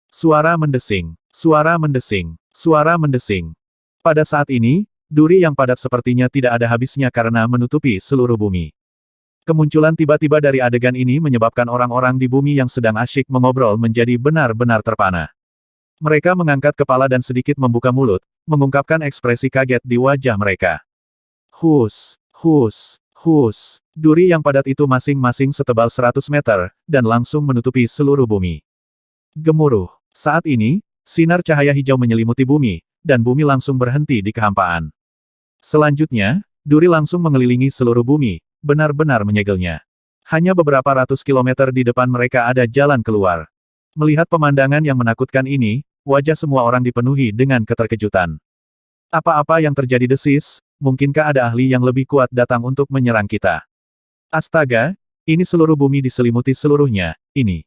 Suara mendesing, suara mendesing, suara mendesing. Pada saat ini, duri yang padat sepertinya tidak ada habisnya karena menutupi seluruh bumi. Kemunculan tiba-tiba dari adegan ini menyebabkan orang-orang di bumi yang sedang asyik mengobrol menjadi benar-benar terpana. Mereka mengangkat kepala dan sedikit membuka mulut, mengungkapkan ekspresi kaget di wajah mereka. Hus, hus, hus. Duri yang padat itu masing-masing setebal 100 meter, dan langsung menutupi seluruh bumi. Gemuruh. Saat ini, sinar cahaya hijau menyelimuti bumi, dan bumi langsung berhenti di kehampaan. Selanjutnya, duri langsung mengelilingi seluruh bumi, benar-benar menyegelnya. Hanya beberapa ratus kilometer di depan mereka ada jalan keluar. Melihat pemandangan yang menakutkan ini, wajah semua orang dipenuhi dengan keterkejutan. Apa-apa yang terjadi desis, mungkinkah ada ahli yang lebih kuat datang untuk menyerang kita? Astaga, ini seluruh bumi diselimuti seluruhnya, ini.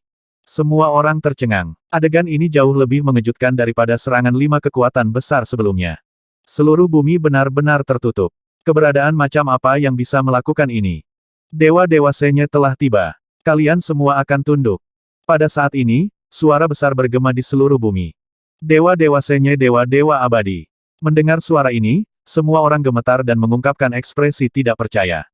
Semua orang tercengang. Adegan ini jauh lebih mengejutkan daripada serangan 5 kekuatan besar sebelumnya. Seluruh bumi benar-benar tertutup. Keberadaan macam apa yang bisa melakukan ini? Dewa-dewa Senye telah tiba. Kalian semua akan tunduk. Pada saat ini, suara besar bergema di seluruh bumi. Dewa-dewa Senye, dewa-dewa abadi. Mendengar suara ini, semua orang gemetar dan mengungkapkan ekspresi tidak percaya.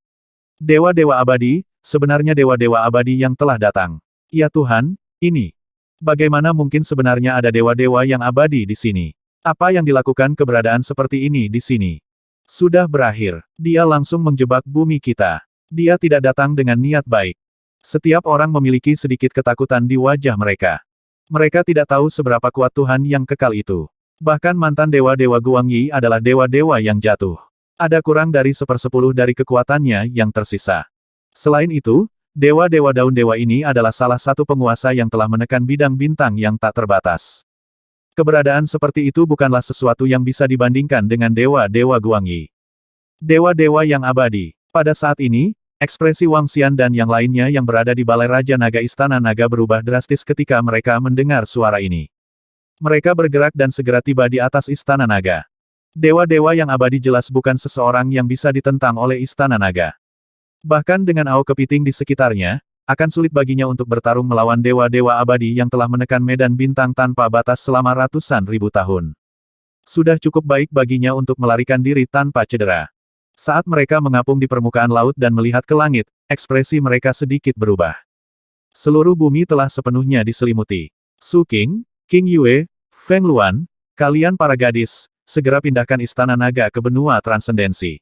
Dewa-dewa abadi, sebenarnya dewa-dewa abadi yang telah datang. Ya Tuhan, ini. Bagaimana mungkin sebenarnya ada dewa-dewa yang abadi di sini? Apa yang dilakukan keberadaan seperti ini di sini? Sudah berakhir. Dia langsung menjebak bumi kita. Dia tidak datang dengan niat baik. Setiap orang memiliki sedikit ketakutan di wajah mereka. Mereka tidak tahu seberapa kuat Tuhan yang kekal itu. Bahkan mantan dewa-dewa Guangyi adalah dewa-dewa yang jatuh. Ada kurang dari 1/10 dari kekuatannya yang tersisa. Selain itu, dewa-dewa daun dewa ini adalah salah satu penguasa yang telah menekan bidang bintang yang tak terbatas. Keberadaan seperti itu bukanlah sesuatu yang bisa dibandingkan dengan dewa-dewa Guangyi. Dewa-dewa yang abadi. Pada saat ini, ekspresi Wang Xian dan yang lainnya yang berada di Balai Raja Naga Istana Naga berubah drastis ketika mereka mendengar suara ini. Mereka bergerak dan segera tiba di atas Istana Naga. Dewa-dewa yang abadi jelas bukan seseorang yang bisa ditentang oleh Istana Naga. Bahkan dengan Ao Kepiting di sekitarnya, akan sulit baginya untuk bertarung melawan dewa-dewa abadi yang telah menekan medan bintang tanpa batas selama ratusan ribu tahun. Sudah cukup baik baginya untuk melarikan diri tanpa cedera. Saat mereka mengapung di permukaan laut dan melihat ke langit, ekspresi mereka sedikit berubah. Seluruh bumi telah sepenuhnya diselimuti. Su Qing, King Yue, Feng Luan, kalian para gadis, segera pindahkan Istana Naga ke benua transendensi.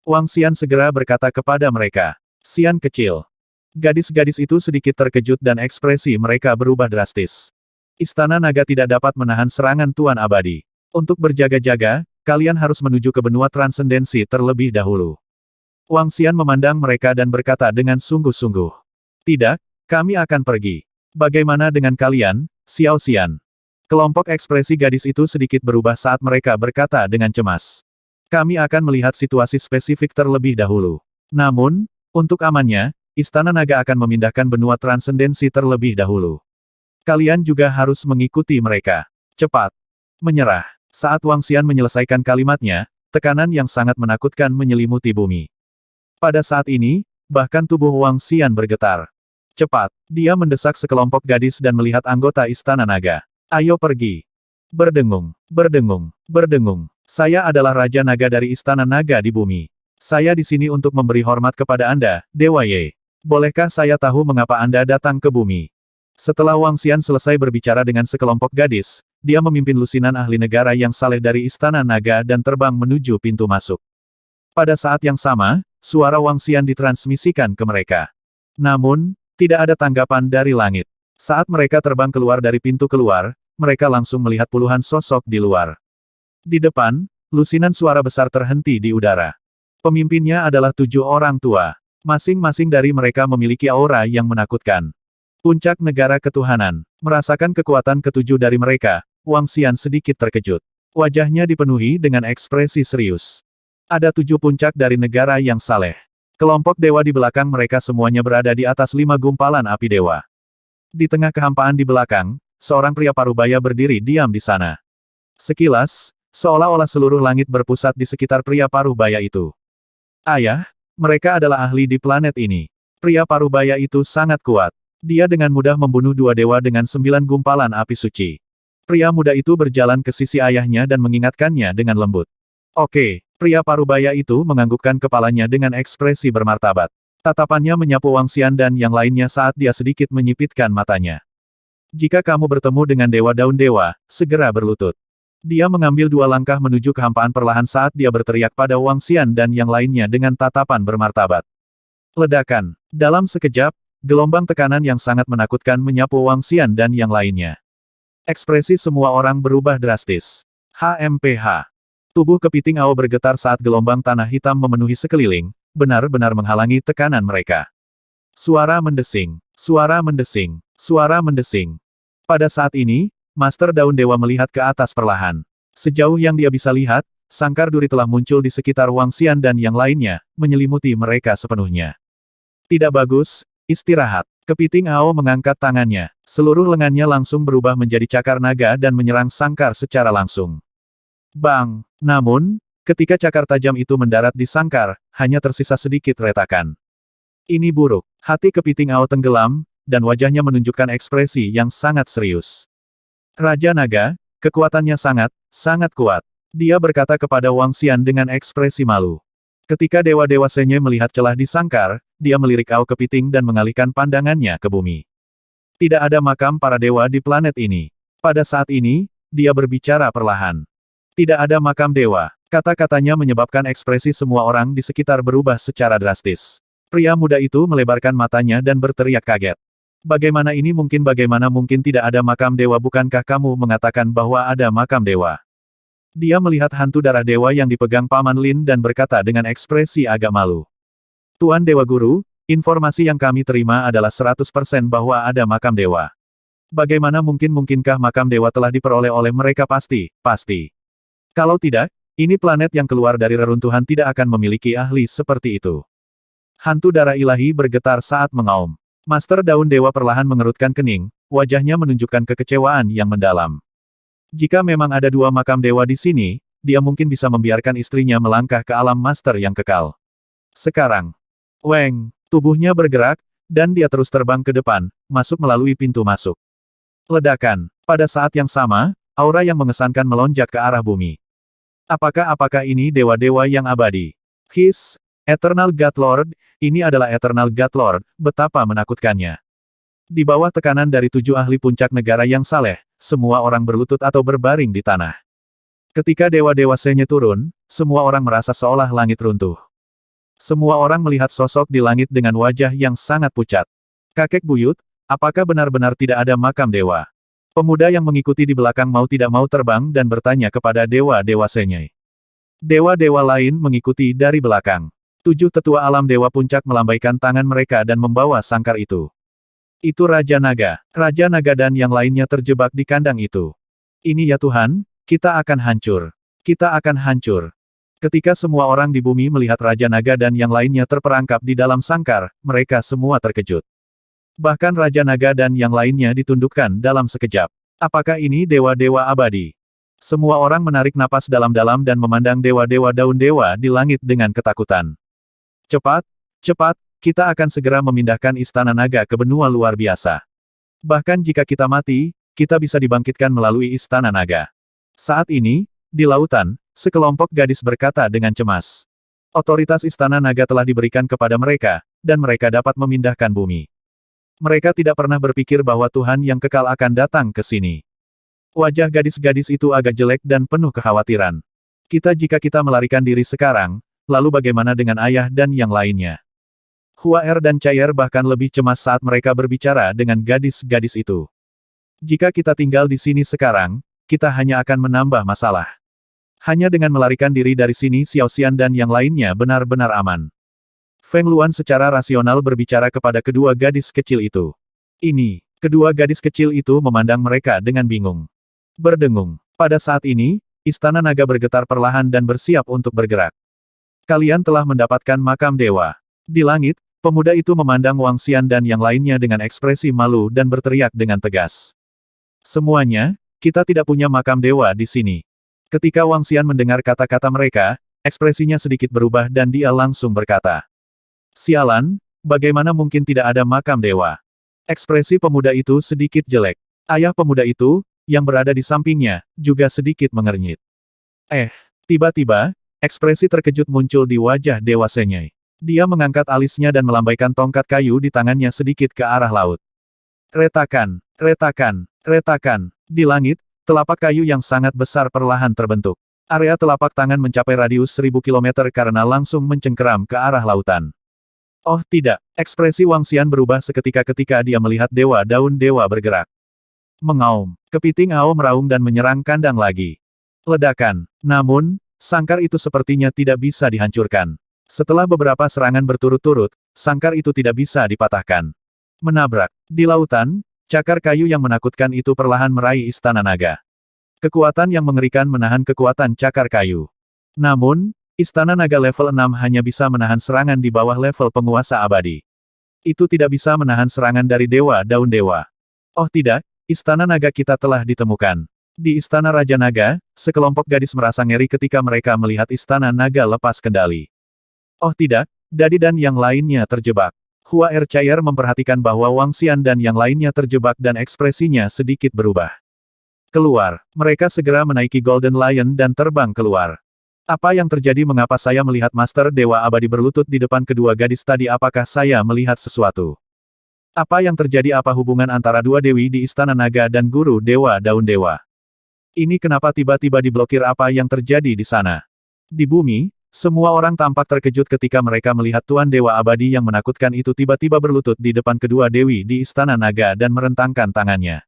Wang Xian segera berkata kepada mereka. Xian kecil. Gadis-gadis itu sedikit terkejut dan ekspresi mereka berubah drastis. Istana Naga tidak dapat menahan serangan Tuan Abadi. Untuk berjaga-jaga, kalian harus menuju ke benua transendensi terlebih dahulu. Wang Xian memandang mereka dan berkata dengan sungguh-sungguh. Tidak, kami akan pergi. Bagaimana dengan kalian, Xiao Xian? Kelompok ekspresi gadis itu sedikit berubah saat mereka berkata dengan cemas. Kami akan melihat situasi spesifik terlebih dahulu. Namun, untuk amannya, Istana Naga akan memindahkan benua transendensi terlebih dahulu. Kalian juga harus mengikuti mereka. Cepat. Menyerah. Saat Wang Xian menyelesaikan kalimatnya, tekanan yang sangat menakutkan menyelimuti bumi. Pada saat ini, bahkan tubuh Wang Xian bergetar. Cepat, dia mendesak sekelompok gadis dan melihat anggota Istana Naga. Ayo pergi. Berdengung, berdengung, berdengung. Saya adalah Raja Naga dari Istana Naga di bumi. Saya di sini untuk memberi hormat kepada Anda, Dewa Ye. Bolehkah saya tahu mengapa Anda datang ke bumi? Setelah Wang Xian selesai berbicara dengan sekelompok gadis, dia memimpin lusinan ahli negara yang saleh dari Istana Naga dan terbang menuju pintu masuk. Pada saat yang sama, suara Wang Xian ditransmisikan ke mereka. Namun, tidak ada tanggapan dari langit. Saat mereka terbang keluar dari pintu keluar, mereka langsung melihat puluhan sosok di luar. Di depan, lusinan suara besar terhenti di udara. Pemimpinnya adalah 7 orang tua. Masing-masing dari mereka memiliki aura yang menakutkan. Puncak negara ketuhanan. Merasakan kekuatan ketujuh dari mereka, Wang Xian sedikit terkejut. Wajahnya dipenuhi dengan ekspresi serius. Ada 7 puncak dari negara yang saleh. Kelompok dewa di belakang mereka semuanya berada di atas 5 gumpalan api dewa. Di tengah kehampaan di belakang, seorang pria parubaya berdiri diam di sana. Sekilas, seolah-olah seluruh langit berpusat di sekitar pria parubaya itu. Ayah, mereka adalah ahli di planet ini. Pria parubaya itu sangat kuat. Dia dengan mudah membunuh 2 dewa dengan 9 gumpalan api suci. Pria muda itu berjalan ke sisi ayahnya dan mengingatkannya dengan lembut. Oke, pria parubaya itu menganggukkan kepalanya dengan ekspresi bermartabat. Tatapannya menyapu Wang Xian dan yang lainnya saat dia sedikit menyipitkan matanya. Jika kamu bertemu dengan Dewa Daun Dewa, segera berlutut. Dia mengambil 2 langkah menuju kehampaan perlahan saat dia berteriak pada Wang Xian dan yang lainnya dengan tatapan bermartabat. Ledakan. Dalam sekejap, gelombang tekanan yang sangat menakutkan menyapu Wang Xian dan yang lainnya. Ekspresi semua orang berubah drastis. HMPH. Tubuh kepiting Ao bergetar saat gelombang tanah hitam memenuhi sekeliling, benar-benar menghalangi tekanan mereka. Suara mendesing, suara mendesing, suara mendesing. Pada saat ini, Master Daun Dewa melihat ke atas perlahan. Sejauh yang dia bisa lihat, sangkar duri telah muncul di sekitar Wang Xian dan yang lainnya, menyelimuti mereka sepenuhnya. Tidak bagus. Istirahat. Kepiting Ao mengangkat tangannya. Seluruh lengannya langsung berubah menjadi cakar naga dan menyerang sangkar secara langsung. Bang! Namun, ketika cakar tajam itu mendarat di sangkar, hanya tersisa sedikit retakan. Ini buruk. Hati kepiting Ao tenggelam, dan wajahnya menunjukkan ekspresi yang sangat serius. Raja Naga, kekuatannya sangat, sangat kuat. Dia berkata kepada Wang Xian dengan ekspresi malu. Ketika dewa-dewa Senye melihat celah di sangkar, dia melirik Ao kepiting dan mengalihkan pandangannya ke bumi. Tidak ada makam para dewa di planet ini. Pada saat ini, dia berbicara perlahan. Tidak ada makam dewa. Kata-katanya menyebabkan ekspresi semua orang di sekitar berubah secara drastis. Pria muda itu melebarkan matanya dan berteriak kaget. Bagaimana ini mungkin, bagaimana mungkin tidak ada makam dewa, bukankah kamu mengatakan bahwa ada makam dewa? Dia melihat hantu darah dewa yang dipegang Paman Lin dan berkata dengan ekspresi agak malu. Tuan Dewa Guru, informasi yang kami terima adalah 100% bahwa ada makam dewa. Bagaimana mungkinkah makam dewa telah diperoleh oleh mereka? Pasti. Kalau tidak, ini planet yang keluar dari reruntuhan tidak akan memiliki ahli seperti itu. Hantu darah ilahi bergetar saat mengaum. Master Daun Dewa perlahan mengerutkan kening, wajahnya menunjukkan kekecewaan yang mendalam. Jika memang ada dua makam dewa di sini, dia mungkin bisa membiarkan istrinya melangkah ke alam master yang kekal. Sekarang, Weng, tubuhnya bergerak, dan dia terus terbang ke depan, masuk melalui pintu masuk. Ledakan. Pada saat yang sama, aura yang mengesankan melonjak ke arah bumi. Apakah ini dewa-dewa yang abadi? Eternal God Lord, ini adalah Eternal God Lord, betapa menakutkannya. Di bawah tekanan dari 7 ahli puncak negara yang saleh, semua orang berlutut atau berbaring di tanah. Ketika dewa-dewa Senye turun, semua orang merasa seolah langit runtuh. Semua orang melihat sosok di langit dengan wajah yang sangat pucat. Kakek buyut, apakah benar-benar tidak ada makam dewa? Pemuda yang mengikuti di belakang mau tidak mau terbang dan bertanya kepada dewa-dewa Senye. Dewa-dewa lain mengikuti dari belakang. 7 tetua alam dewa puncak melambaikan tangan mereka dan membawa sangkar itu. Itu Raja Naga. Raja Naga dan yang lainnya terjebak di kandang itu. Ini ya Tuhan, kita akan hancur. Kita akan hancur. Ketika semua orang di bumi melihat Raja Naga dan yang lainnya terperangkap di dalam sangkar, mereka semua terkejut. Bahkan Raja Naga dan yang lainnya ditundukkan dalam sekejap. Apakah ini dewa-dewa abadi? Semua orang menarik napas dalam-dalam dan memandang dewa-dewa daun dewa di langit dengan ketakutan. Cepat, kita akan segera memindahkan Istana Naga ke benua luar biasa. Bahkan jika kita mati, kita bisa dibangkitkan melalui Istana Naga. Saat ini, di lautan, sekelompok gadis berkata dengan cemas. Otoritas Istana Naga telah diberikan kepada mereka, dan mereka dapat memindahkan bumi. Mereka tidak pernah berpikir bahwa Tuhan yang kekal akan datang ke sini. Wajah gadis-gadis itu agak jelek dan penuh kekhawatiran. Jika kita melarikan diri sekarang, lalu bagaimana dengan ayah dan yang lainnya? Huaer dan Cair bahkan lebih cemas saat mereka berbicara dengan gadis-gadis itu. Jika kita tinggal di sini sekarang, kita hanya akan menambah masalah. Hanya dengan melarikan diri dari sini Xiao Xian dan yang lainnya benar-benar aman. Feng Luan secara rasional berbicara kepada kedua gadis kecil itu. Kedua gadis kecil itu memandang mereka dengan bingung. Berdengung. Pada saat ini, Istana Naga bergetar perlahan dan bersiap untuk bergerak. Kalian telah mendapatkan makam dewa. Di langit, pemuda itu memandang Wang Xian dan yang lainnya dengan ekspresi malu dan berteriak dengan tegas. Semuanya, kita tidak punya makam dewa di sini. Ketika Wang Xian mendengar kata-kata mereka, ekspresinya sedikit berubah dan dia langsung berkata. Sialan, bagaimana mungkin tidak ada makam dewa? Ekspresi pemuda itu sedikit jelek. Ayah pemuda itu, yang berada di sampingnya, juga sedikit mengernyit. Tiba-tiba, ekspresi terkejut muncul di wajah Dewa Senye. Dia mengangkat alisnya dan melambaikan tongkat kayu di tangannya sedikit ke arah laut. Retakan. Di langit, telapak kayu yang sangat besar perlahan terbentuk. Area telapak tangan mencapai radius 1000 km karena langsung mencengkeram ke arah lautan. Oh tidak, ekspresi Wang Xian berubah seketika ketika dia melihat Dewa Daun Dewa bergerak. Mengaum, kepiting Ao meraung dan menyerang kandang lagi. Ledakan. Namun, sangkar itu sepertinya tidak bisa dihancurkan. Setelah beberapa serangan berturut-turut, sangkar itu tidak bisa dipatahkan. Menabrak. Di lautan, cakar kayu yang menakutkan itu perlahan meraih Istana Naga. Kekuatan yang mengerikan menahan kekuatan cakar kayu. Namun, Istana Naga level 6 hanya bisa menahan serangan di bawah level penguasa abadi. Itu tidak bisa menahan serangan dari Dewa Daun Dewa. Oh tidak, Istana Naga kita telah ditemukan. Di Istana Raja Naga, sekelompok gadis merasa ngeri ketika mereka melihat Istana Naga lepas kendali. Oh tidak, Dadi dan yang lainnya terjebak. Hua Ercayer memperhatikan bahwa Wang Xian dan yang lainnya terjebak dan ekspresinya sedikit berubah. Keluar, mereka segera menaiki Golden Lion dan terbang keluar. Apa yang terjadi? Mengapa saya melihat Master Dewa Abadi berlutut di depan kedua gadis tadi? Apakah saya melihat sesuatu? Apa yang terjadi? Apa hubungan antara dua dewi di Istana Naga dan Guru Dewa Daun Dewa? Ini kenapa tiba-tiba diblokir? Apa yang terjadi di sana? Di bumi, semua orang tampak terkejut ketika mereka melihat Tuan Dewa Abadi yang menakutkan itu tiba-tiba berlutut di depan kedua dewi di Istana Naga dan merentangkan tangannya.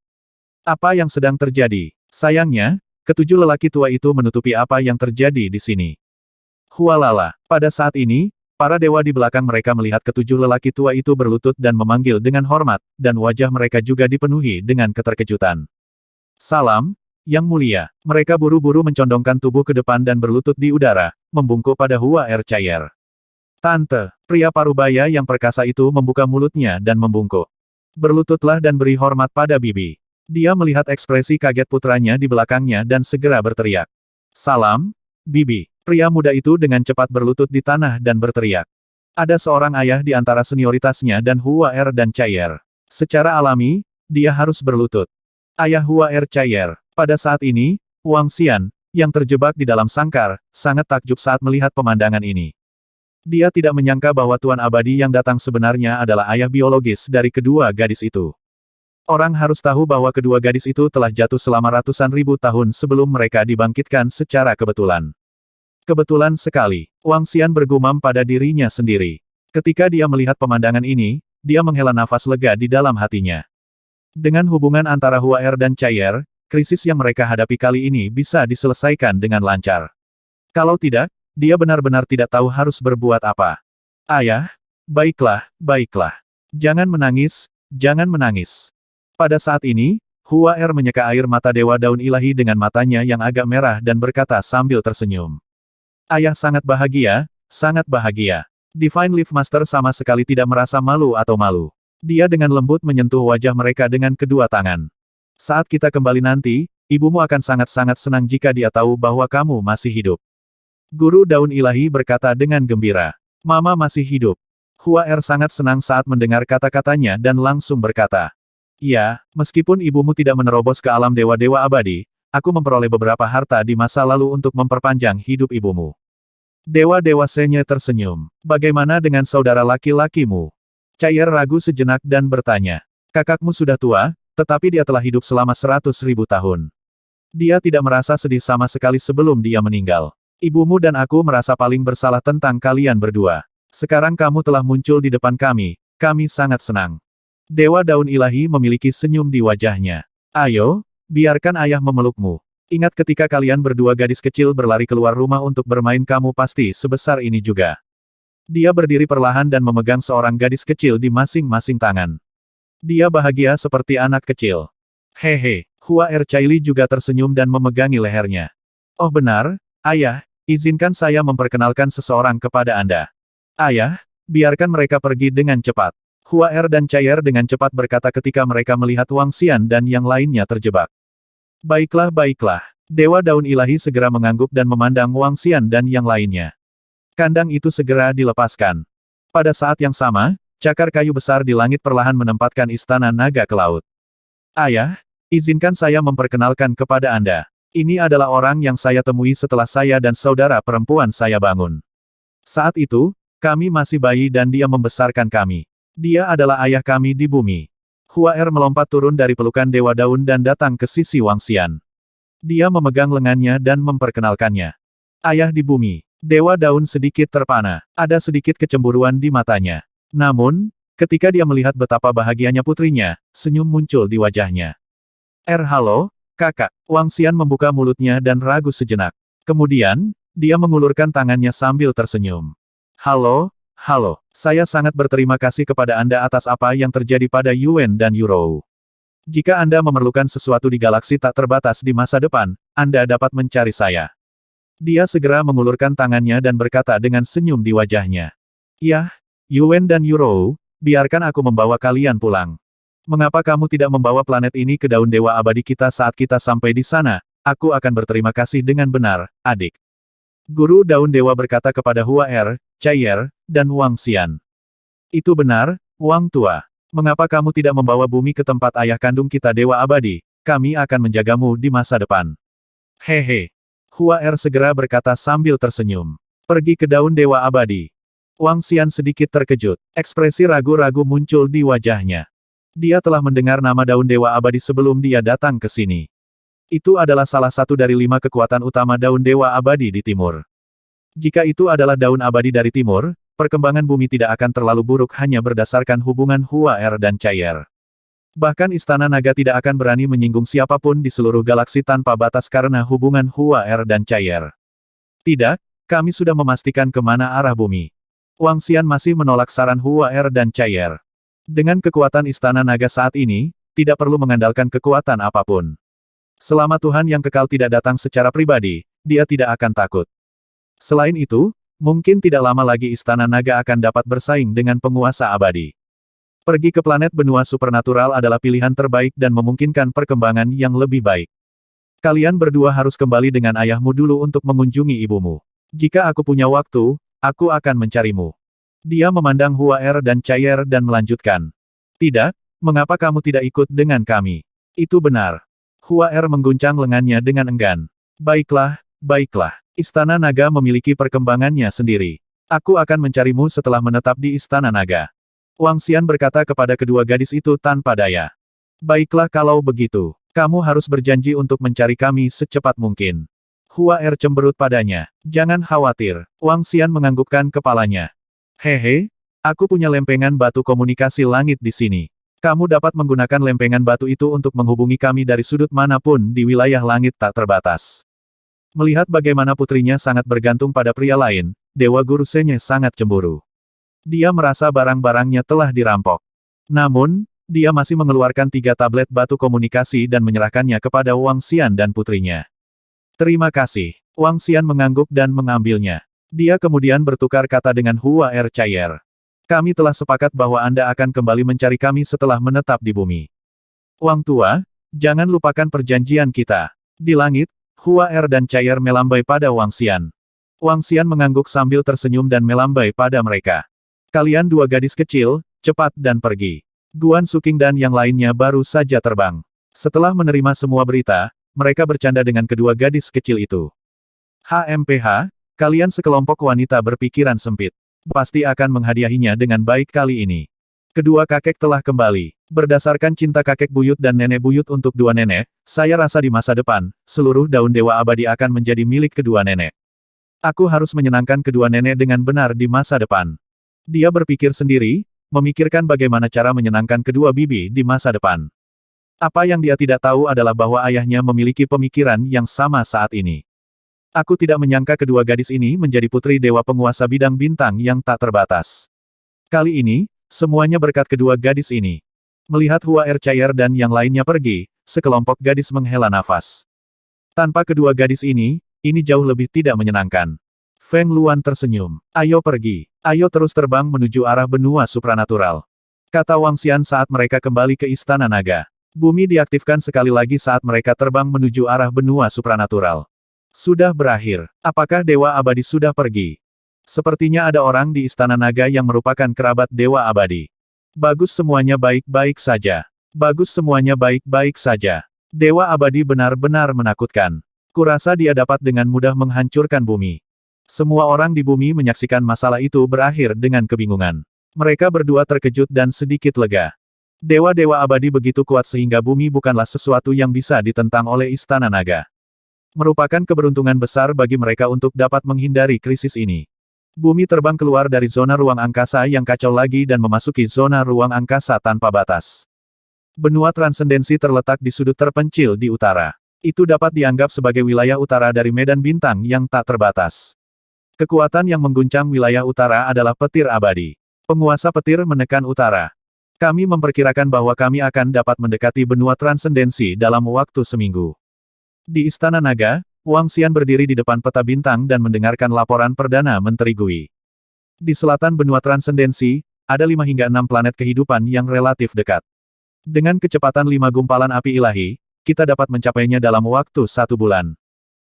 Apa yang sedang terjadi? Sayangnya, ketujuh lelaki tua itu menutupi apa yang terjadi di sini. Hualala, pada saat ini, para dewa di belakang mereka melihat ketujuh lelaki tua itu berlutut dan memanggil dengan hormat, dan wajah mereka juga dipenuhi dengan keterkejutan. Salam, Yang Mulia. Mereka buru-buru mencondongkan tubuh ke depan dan berlutut di udara, membungkuk pada Hua Ercayer. Tante, pria parubaya yang perkasa itu membuka mulutnya dan membungkuk. Berlututlah dan beri hormat pada bibi. Dia melihat ekspresi kaget putranya di belakangnya dan segera berteriak. Salam, bibi. Pria muda itu dengan cepat berlutut di tanah dan berteriak. Ada seorang ayah di antara senioritasnya dan Hua Er dan Cayer. Secara alami, dia harus berlutut. Ayah Hua Ercayer. Pada saat ini, Wang Xian, yang terjebak di dalam sangkar, sangat takjub saat melihat pemandangan ini. Dia tidak menyangka bahwa Tuan Abadi yang datang sebenarnya adalah ayah biologis dari kedua gadis itu. Orang harus tahu bahwa kedua gadis itu telah jatuh selama ratusan ribu tahun sebelum mereka dibangkitkan secara kebetulan. Kebetulan sekali, Wang Xian bergumam pada dirinya sendiri. Ketika dia melihat pemandangan ini, dia menghela nafas lega di dalam hatinya. Dengan hubungan antara Hua Er dan Cayer, krisis yang mereka hadapi kali ini bisa diselesaikan dengan lancar. Kalau tidak, dia benar-benar tidak tahu harus berbuat apa. Ayah, baiklah, baiklah. Jangan menangis, jangan menangis. Pada saat ini, Hua Er menyeka air mata Dewa Daun Ilahi dengan matanya yang agak merah dan berkata sambil tersenyum. Ayah sangat bahagia, sangat bahagia. Divine Leaf Master sama sekali tidak merasa malu atau malu. Dia dengan lembut menyentuh wajah mereka dengan kedua tangan. Saat kita kembali nanti, ibumu akan sangat-sangat senang jika dia tahu bahwa kamu masih hidup. Guru Daun Ilahi berkata dengan gembira. Mama masih hidup. Hua Er sangat senang saat mendengar kata-katanya dan langsung berkata. Ya, meskipun ibumu tidak menerobos ke alam dewa-dewa abadi, aku memperoleh beberapa harta di masa lalu untuk memperpanjang hidup ibumu. Dewa-dewa Senye tersenyum. Bagaimana dengan saudara laki-lakimu? Cayer ragu sejenak dan bertanya. Kakakmu sudah tua, tetapi dia telah hidup selama 100.000 tahun. Dia tidak merasa sedih sama sekali sebelum dia meninggal. Ibumu dan aku merasa paling bersalah tentang kalian berdua. Sekarang kamu telah muncul di depan kami sangat senang. Dewa Daun Ilahi memiliki senyum di wajahnya. Ayo, biarkan ayah memelukmu. Ingat ketika kalian berdua gadis kecil berlari keluar rumah untuk bermain, kamu pasti sebesar ini juga. Dia berdiri perlahan dan memegang seorang gadis kecil di masing-masing tangan. Dia bahagia seperti anak kecil. Hehe, Hua Ercaili juga tersenyum dan memegangi lehernya. Oh benar, ayah, izinkan saya memperkenalkan seseorang kepada Anda. Ayah, biarkan mereka pergi dengan cepat. Hua Er dan Cayer dengan cepat berkata ketika mereka melihat Wang Xian dan yang lainnya terjebak. Baiklah, baiklah. Dewa Daun Ilahi segera mengangguk dan memandang Wang Xian dan yang lainnya. Kandang itu segera dilepaskan. Pada saat yang sama, cakar kayu besar di langit perlahan menempatkan istana naga ke laut. Ayah, izinkan saya memperkenalkan kepada Anda. Ini adalah orang yang saya temui setelah saya dan saudara perempuan saya bangun. Saat itu, kami masih bayi dan dia membesarkan kami. Dia adalah ayah kami di bumi. Hua Er melompat turun dari pelukan Dewa Daun dan datang ke sisi Wang Xian. Dia memegang lengannya dan memperkenalkannya. Ayah di bumi. Dewa Daun sedikit terpana. Ada sedikit kecemburuan di matanya. Namun, ketika dia melihat betapa bahagianya putrinya, senyum muncul di wajahnya. Halo, kakak. Wang Xian membuka mulutnya dan ragu sejenak. Kemudian, dia mengulurkan tangannya sambil tersenyum. Halo, halo. Saya sangat berterima kasih kepada Anda atas apa yang terjadi pada Yuan dan Yurou. Jika Anda memerlukan sesuatu di galaksi tak terbatas di masa depan, Anda dapat mencari saya. Dia segera mengulurkan tangannya dan berkata dengan senyum di wajahnya. Yah, Yuan dan Yurou, biarkan aku membawa kalian pulang. Mengapa kamu tidak membawa planet ini ke daun dewa abadi kita saat kita sampai di sana? Aku akan berterima kasih dengan benar, adik. Guru Daun Dewa berkata kepada Hua Er, Cayer, dan Wang Xian. Itu benar, Wang Tua, mengapa kamu tidak membawa bumi ke tempat ayah kandung kita Dewa Abadi? Kami akan menjagamu di masa depan. Hehe. Hua Er segera berkata sambil tersenyum. Pergi ke daun Dewa Abadi. Wang Xian sedikit terkejut. Ekspresi ragu-ragu muncul di wajahnya. Dia telah mendengar nama daun Dewa Abadi sebelum dia datang ke sini. Itu adalah salah satu dari 5 kekuatan utama daun Dewa Abadi di timur. Jika itu adalah daun abadi dari timur, perkembangan bumi tidak akan terlalu buruk hanya berdasarkan hubungan Hua Er dan Chai'er. Bahkan Istana Naga tidak akan berani menyinggung siapapun di seluruh galaksi tanpa batas karena hubungan Hua Er dan Chai'er. Tidak, kami sudah memastikan kemana arah bumi. Wang Xian masih menolak saran Hua Er dan Chai'er. Dengan kekuatan Istana Naga saat ini, tidak perlu mengandalkan kekuatan apapun. Selama Tuhan yang kekal tidak datang secara pribadi, dia tidak akan takut. Selain itu, mungkin tidak lama lagi Istana Naga akan dapat bersaing dengan penguasa abadi. Pergi ke planet benua supernatural adalah pilihan terbaik dan memungkinkan perkembangan yang lebih baik. Kalian berdua harus kembali dengan ayahmu dulu untuk mengunjungi ibumu. Jika aku punya waktu, aku akan mencarimu. Dia memandang Hua Er dan Chai'er dan melanjutkan. Tidak, mengapa kamu tidak ikut dengan kami? Itu benar. Hua Er mengguncang lengannya dengan enggan. Baiklah, baiklah. Istana Naga memiliki perkembangannya sendiri. Aku akan mencarimu setelah menetap di Istana Naga. Wang Xian berkata kepada kedua gadis itu tanpa daya. Baiklah kalau begitu. Kamu harus berjanji untuk mencari kami secepat mungkin. Hua Er cemberut padanya. Jangan khawatir. Wang Xian menganggukkan kepalanya. Hehe, aku punya lempengan batu komunikasi langit di sini. Kamu dapat menggunakan lempengan batu itu untuk menghubungi kami dari sudut manapun di wilayah langit tak terbatas. Melihat bagaimana putrinya sangat bergantung pada pria lain, Dewa Guru Senye sangat cemburu. Dia merasa barang-barangnya telah dirampok. Namun, dia masih mengeluarkan 3 tablet batu komunikasi dan menyerahkannya kepada Wang Xian dan putrinya. Terima kasih. Wang Xian mengangguk dan mengambilnya. Dia kemudian bertukar kata dengan Hua Er Chai'er. Kami telah sepakat bahwa Anda akan kembali mencari kami setelah menetap di bumi. Wang Tua, jangan lupakan perjanjian kita. Di langit, Hua Er dan Chai'er melambai pada Wang Xian. Wang Xian mengangguk sambil tersenyum dan melambai pada mereka. Kalian 2 gadis kecil, cepat dan pergi. Guan Suking dan yang lainnya baru saja terbang. Setelah menerima semua berita, mereka bercanda dengan kedua gadis kecil itu. HMPH, kalian sekelompok wanita berpikiran sempit. Pasti akan menghadiahinya dengan baik kali ini. Kedua kakek telah kembali. Berdasarkan cinta kakek buyut dan nenek buyut untuk 2 nenek, saya rasa di masa depan, seluruh daun Dewa Abadi akan menjadi milik kedua nenek. Aku harus menyenangkan kedua nenek dengan benar di masa depan. Dia berpikir sendiri, memikirkan bagaimana cara menyenangkan kedua bibi di masa depan. Apa yang dia tidak tahu adalah bahwa ayahnya memiliki pemikiran yang sama saat ini. Aku tidak menyangka kedua gadis ini menjadi putri dewa penguasa bidang bintang yang tak terbatas. Kali ini, semuanya berkat kedua gadis ini. Melihat Hua Er Chai'er dan yang lainnya pergi, sekelompok gadis menghela nafas. Tanpa kedua gadis ini jauh lebih tidak menyenangkan. Feng Luan tersenyum. Ayo pergi. Ayo terus terbang menuju arah benua supranatural. Kata Wang Xian saat mereka kembali ke Istana Naga. Bumi diaktifkan sekali lagi saat mereka terbang menuju arah benua supranatural. Sudah berakhir. Apakah Dewa Abadi sudah pergi? Sepertinya ada orang di Istana Naga yang merupakan kerabat Dewa Abadi. Bagus semuanya baik-baik saja. Bagus semuanya baik-baik saja. Dewa Abadi benar-benar menakutkan. Kurasa dia dapat dengan mudah menghancurkan bumi. Semua orang di bumi menyaksikan masalah itu berakhir dengan kebingungan. Mereka berdua terkejut dan sedikit lega. Dewa-dewa abadi begitu kuat sehingga bumi bukanlah sesuatu yang bisa ditentang oleh Istana Naga. Merupakan keberuntungan besar bagi mereka untuk dapat menghindari krisis ini. Bumi terbang keluar dari zona ruang angkasa yang kacau lagi dan memasuki zona ruang angkasa tanpa batas. Benua transendensi terletak di sudut terpencil di utara. Itu dapat dianggap sebagai wilayah utara dari medan bintang yang tak terbatas. Kekuatan yang mengguncang wilayah utara adalah petir abadi. Penguasa petir menekan utara. Kami memperkirakan bahwa kami akan dapat mendekati benua transendensi dalam waktu seminggu. Di Istana Naga, Wang Xian berdiri di depan peta bintang dan mendengarkan laporan Perdana Menteri Gui. Di selatan benua transendensi, ada 5 hingga 6 planet kehidupan yang relatif dekat. Dengan kecepatan 5 gumpalan api ilahi, kita dapat mencapainya dalam waktu 1 bulan.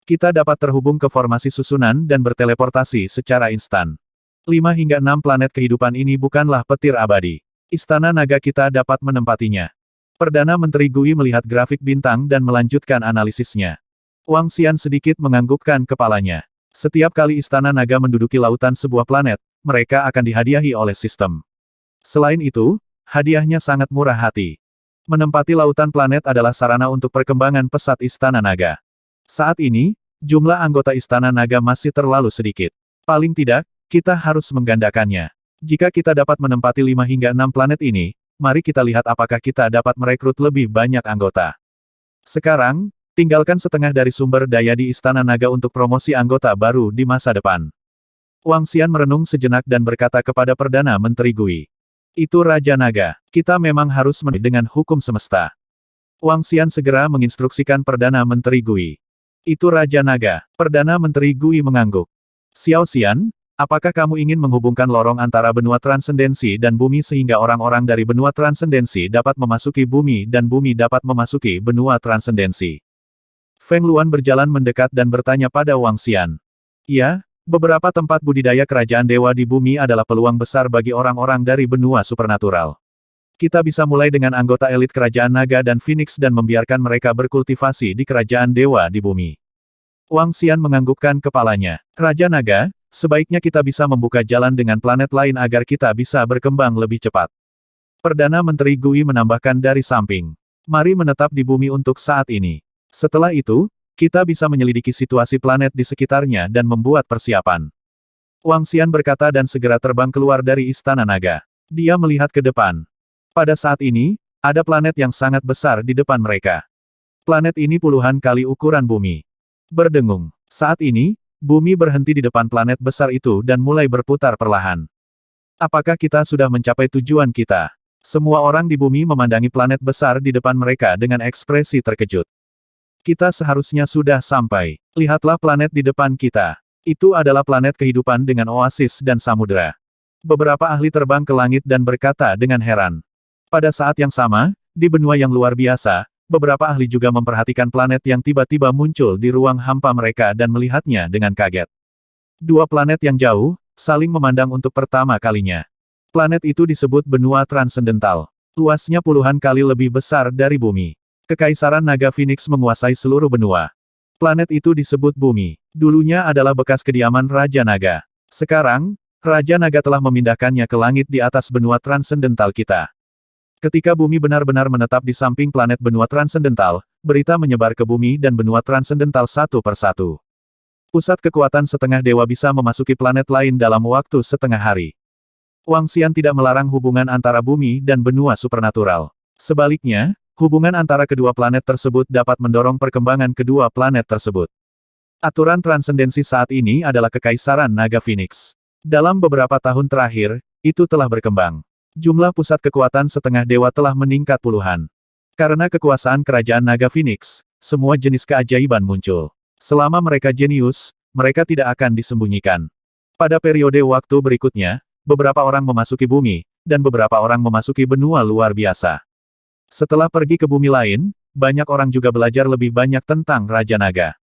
Kita dapat terhubung ke formasi susunan dan berteleportasi secara instan. 5 hingga 6 planet kehidupan ini bukanlah petir abadi. Istana naga kita dapat menempatinya. Perdana Menteri Gui melihat grafik bintang dan melanjutkan analisisnya. Wang Xian sedikit menganggukkan kepalanya. Setiap kali Istana Naga menduduki lautan sebuah planet, mereka akan dihadiahi oleh sistem. Selain itu, hadiahnya sangat murah hati. Menempati lautan planet adalah sarana untuk perkembangan pesat Istana Naga. Saat ini, jumlah anggota Istana Naga masih terlalu sedikit. Paling tidak, kita harus menggandakannya. Jika kita dapat menempati 5 hingga 6 planet ini, mari kita lihat apakah kita dapat merekrut lebih banyak anggota. Sekarang, tinggalkan setengah dari sumber daya di Istana Naga untuk promosi anggota baru di masa depan. Wang Xian merenung sejenak dan berkata kepada Perdana Menteri Gui. Itu Raja Naga, kita memang harus dengan hukum semesta. Wang Xian segera menginstruksikan Perdana Menteri Gui. Itu Raja Naga, Perdana Menteri Gui mengangguk. Xiao Xian, apakah kamu ingin menghubungkan lorong antara benua transendensi dan bumi sehingga orang-orang dari benua transendensi dapat memasuki bumi dan bumi dapat memasuki benua transendensi? Feng Luan berjalan mendekat dan bertanya pada Wang Xian. Ya, beberapa tempat budidaya kerajaan dewa di bumi adalah peluang besar bagi orang-orang dari benua supernatural. Kita bisa mulai dengan anggota elit kerajaan naga dan Phoenix dan membiarkan mereka berkultivasi di kerajaan dewa di bumi. Wang Xian menganggukkan kepalanya. Raja Naga, sebaiknya kita bisa membuka jalan dengan planet lain agar kita bisa berkembang lebih cepat. Perdana Menteri Gui menambahkan dari samping. Mari menetap di bumi untuk saat ini. Setelah itu, kita bisa menyelidiki situasi planet di sekitarnya dan membuat persiapan. Wang Xian berkata dan segera terbang keluar dari Istana Naga. Dia melihat ke depan. Pada saat ini, ada planet yang sangat besar di depan mereka. Planet ini puluhan kali ukuran bumi. Berdengung. Saat ini, bumi berhenti di depan planet besar itu dan mulai berputar perlahan. Apakah kita sudah mencapai tujuan kita? Semua orang di bumi memandangi planet besar di depan mereka dengan ekspresi terkejut. Kita seharusnya sudah sampai. Lihatlah planet di depan kita. Itu adalah planet kehidupan dengan oasis dan samudera. Beberapa ahli terbang ke langit dan berkata dengan heran. Pada saat yang sama, di benua yang luar biasa, beberapa ahli juga memperhatikan planet yang tiba-tiba muncul di ruang hampa mereka dan melihatnya dengan kaget. Dua planet yang jauh, saling memandang untuk pertama kalinya. Planet itu disebut benua transendental. Luasnya puluhan kali lebih besar dari bumi. Kekaisaran Naga Phoenix menguasai seluruh benua. Planet itu disebut bumi. Dulunya adalah bekas kediaman Raja Naga. Sekarang, Raja Naga telah memindahkannya ke langit di atas benua transendental kita. Ketika bumi benar-benar menetap di samping planet benua transendental, berita menyebar ke bumi dan benua transendental satu persatu. Pusat kekuatan setengah dewa bisa memasuki planet lain dalam waktu setengah hari. Wang Xian tidak melarang hubungan antara bumi dan benua supernatural. Sebaliknya, hubungan antara kedua planet tersebut dapat mendorong perkembangan kedua planet tersebut. Aturan transendensi saat ini adalah Kekaisaran Naga Phoenix. Dalam beberapa tahun terakhir, itu telah berkembang. Jumlah pusat kekuatan setengah dewa telah meningkat puluhan. Karena kekuasaan kerajaan Naga Phoenix, semua jenis keajaiban muncul. Selama mereka jenius, mereka tidak akan disembunyikan. Pada periode waktu berikutnya, beberapa orang memasuki bumi, dan beberapa orang memasuki benua luar biasa. Setelah pergi ke bumi lain, banyak orang juga belajar lebih banyak tentang Raja Naga.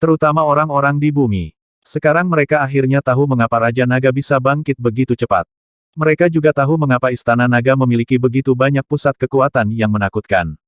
Terutama orang-orang di bumi. Sekarang mereka akhirnya tahu mengapa Raja Naga bisa bangkit begitu cepat. Mereka juga tahu mengapa Istana Naga memiliki begitu banyak pusat kekuatan yang menakutkan.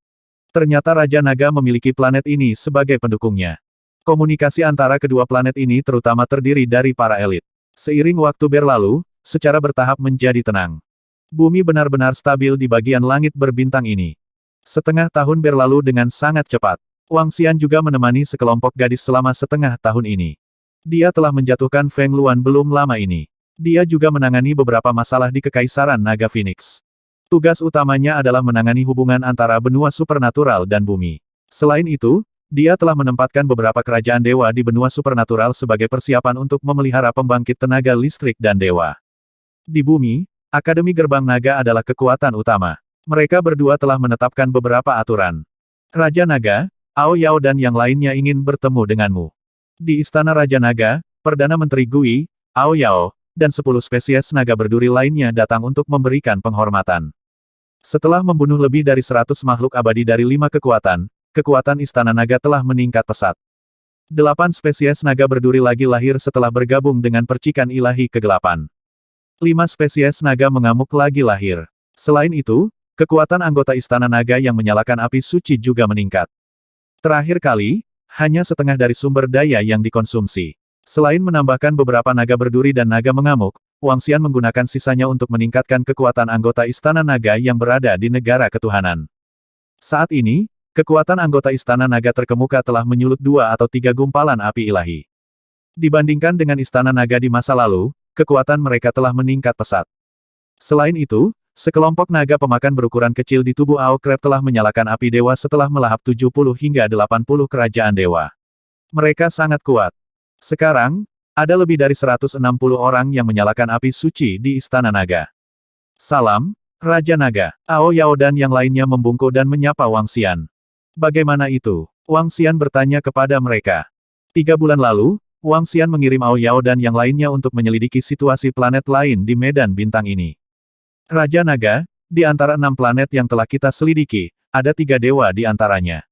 Ternyata Raja Naga memiliki planet ini sebagai pendukungnya. Komunikasi antara kedua planet ini terutama terdiri dari para elit. Seiring waktu berlalu, secara bertahap menjadi tenang. Bumi benar-benar stabil di bagian langit berbintang ini. Setengah tahun berlalu dengan sangat cepat. Wang Xian juga menemani sekelompok gadis selama setengah tahun ini. Dia telah menjatuhkan Feng Luan belum lama ini. Dia juga menangani beberapa masalah di Kekaisaran Naga Phoenix. Tugas utamanya adalah menangani hubungan antara benua supernatural dan bumi. Selain itu, dia telah menempatkan beberapa kerajaan dewa di benua supernatural sebagai persiapan untuk memelihara pembangkit tenaga listrik dan dewa. Di bumi, Akademi Gerbang Naga adalah kekuatan utama. Mereka berdua telah menetapkan beberapa aturan. Raja Naga, Ao Yao dan yang lainnya ingin bertemu denganmu. Di Istana Raja Naga, Perdana Menteri Gui, Ao Yao, dan 10 spesies naga berduri lainnya datang untuk memberikan penghormatan. Setelah membunuh lebih dari 100 makhluk abadi dari 5 kekuatan, kekuatan Istana Naga telah meningkat pesat. 8 spesies naga berduri lagi lahir setelah bergabung dengan percikan ilahi kegelapan. 5 spesies naga mengamuk lagi lahir. Selain itu, kekuatan anggota Istana Naga yang menyalakan api suci juga meningkat. Terakhir kali, hanya setengah dari sumber daya yang dikonsumsi. Selain menambahkan beberapa naga berduri dan naga mengamuk, Wang Xian menggunakan sisanya untuk meningkatkan kekuatan anggota Istana Naga yang berada di negara ketuhanan. Saat ini, kekuatan anggota Istana Naga terkemuka telah menyulut 2 atau 3 gumpalan api ilahi. Dibandingkan dengan Istana Naga di masa lalu, kekuatan mereka telah meningkat pesat. Selain itu, sekelompok naga pemakan berukuran kecil di tubuh Ao Crab telah menyalakan api dewa setelah melahap 70 hingga 80 kerajaan dewa. Mereka sangat kuat. Sekarang, ada lebih dari 160 orang yang menyalakan api suci di Istana Naga. Salam, Raja Naga. Ao Yao dan yang lainnya membungkuk dan menyapa Wang Xian. Bagaimana itu? Wang Xian bertanya kepada mereka. 3 bulan lalu, Wang Xian mengirim Ao Yao dan yang lainnya untuk menyelidiki situasi planet lain di medan bintang ini. Raja Naga, di antara 6 planet yang telah kita selidiki, ada 3 dewa di antaranya.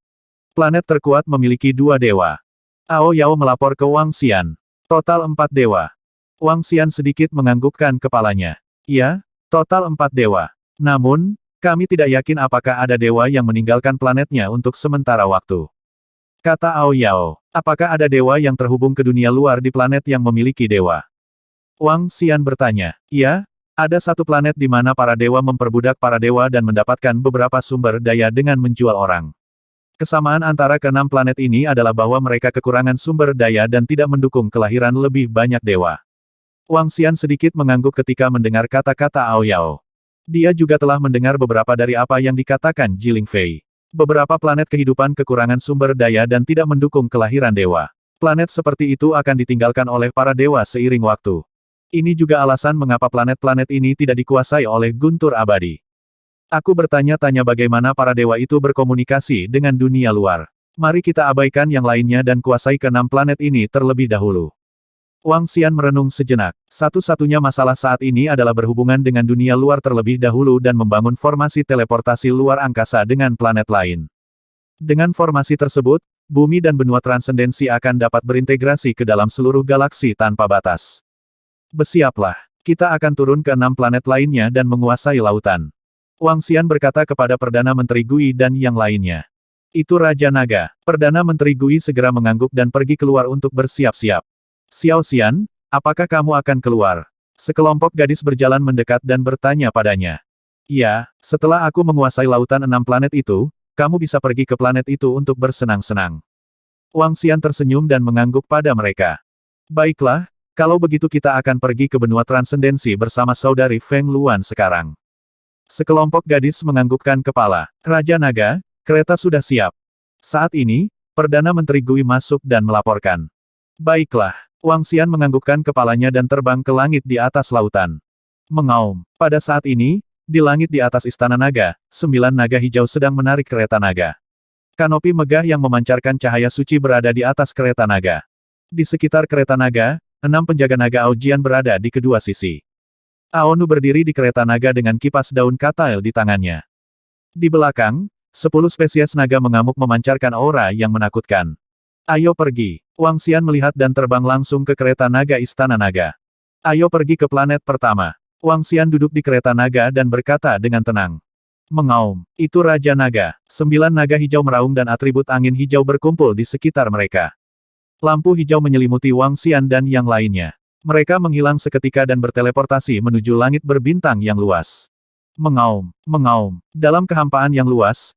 Planet terkuat memiliki 2 dewa. Ao Yao melapor ke Wang Xian. Total 4 dewa. Wang Xian sedikit menganggukkan kepalanya. Ya, total 4 dewa. Namun, kami tidak yakin apakah ada dewa yang meninggalkan planetnya untuk sementara waktu. Kata Ao Yao, apakah ada dewa yang terhubung ke dunia luar di planet yang memiliki dewa? Wang Xian bertanya. Ya, ada satu planet di mana para dewa memperbudak para dewa dan mendapatkan beberapa sumber daya dengan menjual orang. Kesamaan antara ke-6 planet ini adalah bahwa mereka kekurangan sumber daya dan tidak mendukung kelahiran lebih banyak dewa. Wang Xian sedikit mengangguk ketika mendengar kata-kata Ao Yao. Dia juga telah mendengar beberapa dari apa yang dikatakan Jiling Fei. Beberapa planet kehidupan kekurangan sumber daya dan tidak mendukung kelahiran dewa. Planet seperti itu akan ditinggalkan oleh para dewa seiring waktu. Ini juga alasan mengapa planet-planet ini tidak dikuasai oleh Guntur Abadi. Aku bertanya-tanya bagaimana para dewa itu berkomunikasi dengan dunia luar. Mari kita abaikan yang lainnya dan kuasai ke-6 planet ini terlebih dahulu. Wang Xian merenung sejenak. Satu-satunya masalah saat ini adalah berhubungan dengan dunia luar terlebih dahulu dan membangun formasi teleportasi luar angkasa dengan planet lain. Dengan formasi tersebut, bumi dan benua transendensi akan dapat berintegrasi ke dalam seluruh galaksi tanpa batas. Bersiaplah, kita akan turun ke 6 planet lainnya dan menguasai lautan. Wang Xian berkata kepada Perdana Menteri Gui dan yang lainnya. Itu Raja Naga. Perdana Menteri Gui segera mengangguk dan pergi keluar untuk bersiap-siap. Xiao Xian, apakah kamu akan keluar? Sekelompok gadis berjalan mendekat dan bertanya padanya. Ya, setelah aku menguasai lautan 6 planet itu, kamu bisa pergi ke planet itu untuk bersenang-senang. Wang Xian tersenyum dan mengangguk pada mereka. Baiklah, kalau begitu kita akan pergi ke benua transendensi bersama saudari Feng Luan sekarang. Sekelompok gadis menganggukkan kepala. Raja Naga, kereta sudah siap. Saat ini, Perdana Menteri Gui masuk dan melaporkan. Baiklah, Wang Xian menganggukkan kepalanya dan terbang ke langit di atas lautan. Mengaum. Pada saat ini, di langit di atas Istana Naga, 9 naga hijau sedang menarik kereta naga. Kanopi megah yang memancarkan cahaya suci berada di atas kereta naga. Di sekitar kereta naga, 6 penjaga naga Aojian berada di kedua sisi. Aonu berdiri di kereta naga dengan kipas daun katail di tangannya. Di belakang, 10 spesies naga mengamuk memancarkan aura yang menakutkan. Ayo pergi. Wang Xian melihat dan terbang langsung ke kereta naga Istana Naga. Ayo pergi ke planet pertama. Wang Xian duduk di kereta naga dan berkata dengan tenang. Mengaum. Itu Raja Naga. 9 naga hijau meraung dan atribut angin hijau berkumpul di sekitar mereka. Lampu hijau menyelimuti Wang Xian dan yang lainnya. Mereka menghilang seketika dan berteleportasi menuju langit berbintang yang luas. Mengaum, mengaum. Dalam kehampaan yang luas,